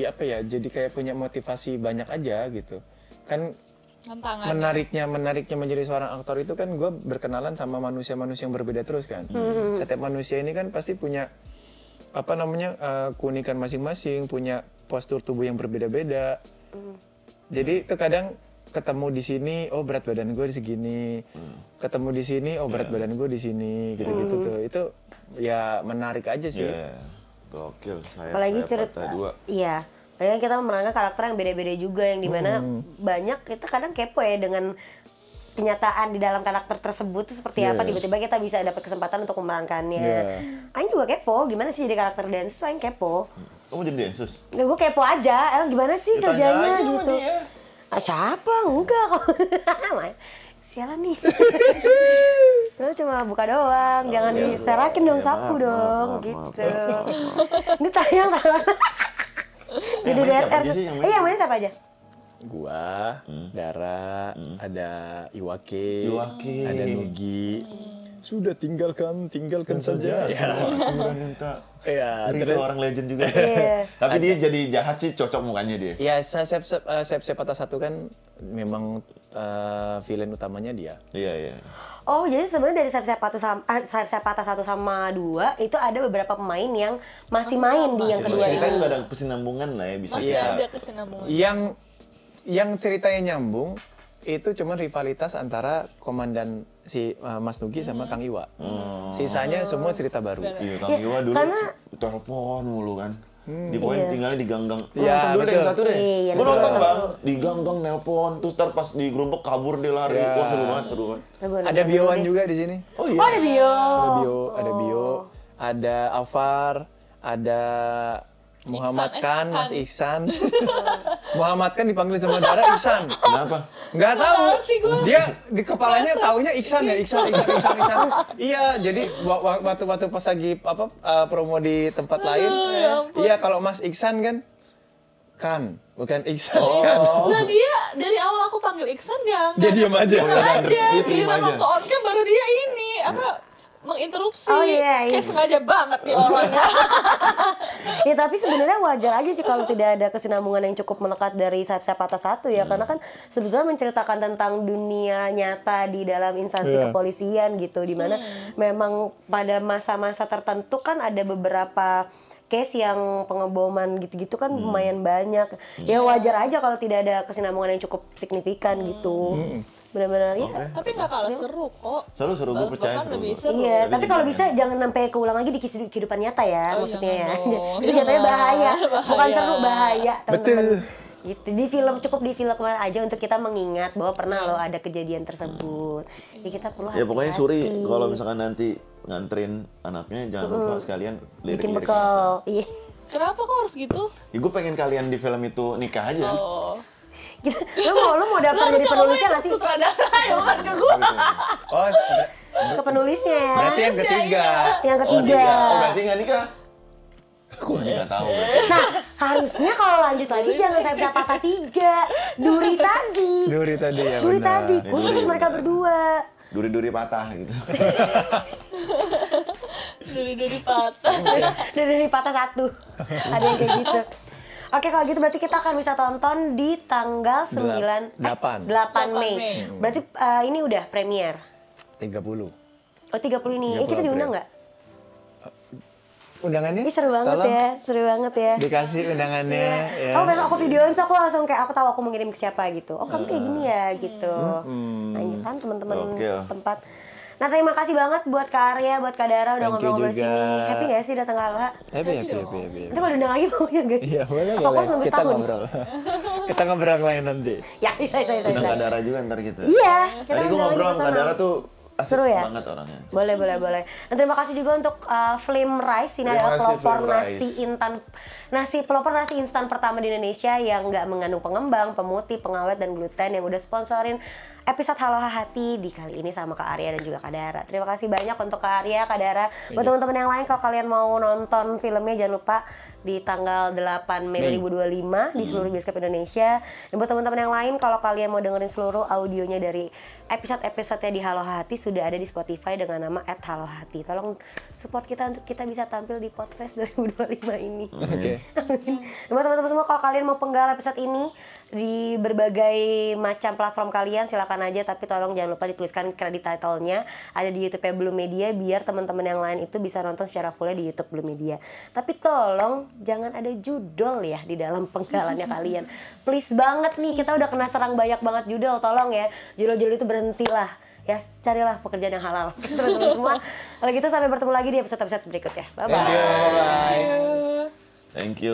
apa ya? Jadi kayak punya motivasi banyak aja gitu. Kan Tantangan. menariknya menjadi seorang aktor itu kan gue berkenalan sama manusia-manusia yang berbeda terus kan. Setiap manusia ini kan pasti punya apa namanya keunikan masing-masing, punya postur tubuh yang berbeda-beda. Jadi itu kadang ketemu di sini, oh berat badan gue di segini. Ketemu di sini, oh berat badan gue di sini, gitu-gitu tuh. Itu ya menarik aja sih. Iya. Gokil. Apalagi cerita. Iya. Banyak kita memerankan karakter yang beda-beda juga yang dimana banyak kita kadang kepo ya dengan kenyataan di dalam karakter tersebut tuh seperti apa, tiba-tiba kita bisa dapat kesempatan untuk memerankannya. Aing juga kepo, gimana sih jadi karakter Densus, Aing kepo. Kamu jadi Densus? Nggak, gue kepo aja, gimana sih Ditanya kerjanya aja sama gitu. dia. Ah, siapa? Enggak kok. Sialan nih. Lu cuma buka doang, jangan diserakin dong, sapu dong, gitu. Ini tayang. Yang main siapa aja sih? Yang main siapa aja? Gua, Dara, ada Iwake, ada Nugi. Sudah tinggalkan saja. Ya. Minta. Ya, Itu orang legend juga. Iya. Tapi dia jadi jahat sih, cocok mukanya dia. Ya, Sep Patah Satu kan memang villain utamanya dia. Iya. Oh, jadi sebenarnya dari Sep Patah 1 sama 2 itu ada beberapa pemain yang masih main di yang kedua Kita ini. juga ada kesinambungan lah ya, bisa Masih kita. ada kesinambungan. Yang ceritanya nyambung itu cuma rivalitas antara komandan si Mas Nugi sama Kang Iwa. Sisanya semua cerita baru. Iya, Kang Iwa dulu karena- telepon mulu kan. Di pokoknya tinggalnya di gang-gang. Lu Iya, nonton dulu deh yang betul. satu deh. Iya, Gua nonton betul. bang, di gang-gang nelpon, terus ntar pas digerobak kabur dia lari. Iya. Wah seru banget. Ada Biowan juga di sini. Oh iya. Oh, ada Bio. Ada Bio, ada Alvar, ada Muhammad Khan, Mas Ihsan. Muhammad Khan dipanggil sama Dara Ihsan. Kenapa? Nggak tahu. ngerti gua. Dia di kepalanya taunya Ihsan ya, Ihsan. Iya, jadi waktu pas lagi promo di tempat lain. Iya, kalau Mas Ihsan kan bukan Ihsan kan. Nah dia dari awal aku panggil Iksan Dia diam aja. aja. Dia terima Giliran aja. waktu on cam baru dia ini apa menginterupsi. Oh, iya. Kayak sengaja banget nih orangnya. Ya tapi sebenarnya wajar aja sih kalau tidak ada kesinambungan yang cukup melekat dari Sayap Sayap Patah Satu ya, karena kan sebetulnya menceritakan tentang dunia nyata di dalam instansi kepolisian gitu, dimana memang pada masa-masa tertentu kan ada beberapa case yang pengeboman gitu-gitu kan lumayan banyak. Ya wajar aja kalau tidak ada kesinambungan yang cukup signifikan gitu. Benar-benar ya. Tapi nggak kalah seru kok. Seru gue percaya Bahkan seru. lebih seru. Iya, tapi kalau gimana? bisa jangan sampai keulang lagi di kehidupan nyata ya, Oh, maksudnya ya. jangan dong. Itu jatuhnya bahaya, bukan Bahaya. seru, bahaya. teman-teman. Betul. Gitu. Di film cukup di film aja untuk kita mengingat bahwa pernah loh ada kejadian tersebut. Ya kita perlu Ya pokoknya hati-hati. Suri kalau misalkan nanti nganterin anaknya jangan lupa sekalian bikin lirik-lirik. bekal. Iya. Kenapa kok harus gitu? Ya, gue pengen kalian di film itu nikah aja. Oh. Lu mau daftar jadi penulisnya nggak sih? Sutradara ya bukan ke gue. Oh, Ke penulisnya. berarti yang ketiga. Yang Oh, ketiga. nikah. Oh, berarti nggak nikah? Gue nggak tahu. Nah, harusnya kalau lanjut lagi jangan Sayap Sayap Patah 3. Duri tadi. Duri tadi ya Duri benar. tadi. Khusus Duri, mereka benar. berdua. Duri-duri patah gitu. Dari patah. Dari patah 1. Ada yang kayak gitu. Oke, kalau gitu berarti kita akan bisa tonton di tanggal 8 8 Mei. Mei. Berarti ini udah premier. 30. Oh, 30 ini. 30 Kita diundang April. nggak? Undangannya? Ih, seru banget Tolong ya. Seru banget ya. Dikasih undangannya ya. Oh, besok aku videoin, so aku langsung kayak aku tahu aku mau ngirim ke siapa gitu. Oh, kamu kayak gini ya gitu. Nah, ini kan teman-teman Oke. setempat. Nah, terima kasih banget buat Kak Arya, buat Kak Dara udah Thank you ngobrol-ngobrol juga. sini. Happy gak sih datang Kala? Happy. Nanti kalau diundang lagi mau ya guys? Iya, boleh Apa boleh. harus nunggu Kita setahun? ngobrol. Kita ngobrol lain nanti. Ya, bisa. Undang Kak Dara juga ntar gitu. Iya, kita Tadi gue undang lagi ngobrol sama Kak bersama. Dara tuh asik Seru ya? banget orangnya. Boleh. Dan terima kasih juga untuk Flame Rice. Ini Terima adalah kasih, pelopor Flame nasi instan pertama di Indonesia yang nggak mengandung pengembang, pemutih, pengawet, dan gluten, yang udah sponsorin episode Halo Hati di kali ini sama Kak Arya dan juga Kak Dara. Terima kasih banyak untuk Kak Arya, Kak Dara. Buat teman-teman yang lain, kalau kalian mau nonton filmnya jangan lupa di tanggal 8 Mei 2025 di seluruh bioskop Indonesia. Dan buat teman-teman yang lain, kalau kalian mau dengerin seluruh audionya dari episode-episodenya di Halo Hati sudah ada di Spotify dengan nama @halohati. Tolong support kita untuk kita bisa tampil di Podfest 2025 ini. Oke. Amin. Dan buat teman-teman semua, kalau kalian mau penggal episode ini di berbagai macam platform kalian silakan aja, tapi tolong jangan lupa dituliskan kredit title-nya ada di YouTube Blue Media biar teman-teman yang lain itu bisa nonton secara full di YouTube Blue Media. Tapi tolong jangan ada judul ya di dalam penggalannya kalian. Please banget nih, kita udah kena serang banyak banget judul, tolong ya. Judul-judul itu berhentilah. Ya, carilah pekerjaan yang halal. Teman-teman semua. Kalau gitu sampai bertemu lagi di episode-episode berikutnya. Bye bye. Thank you.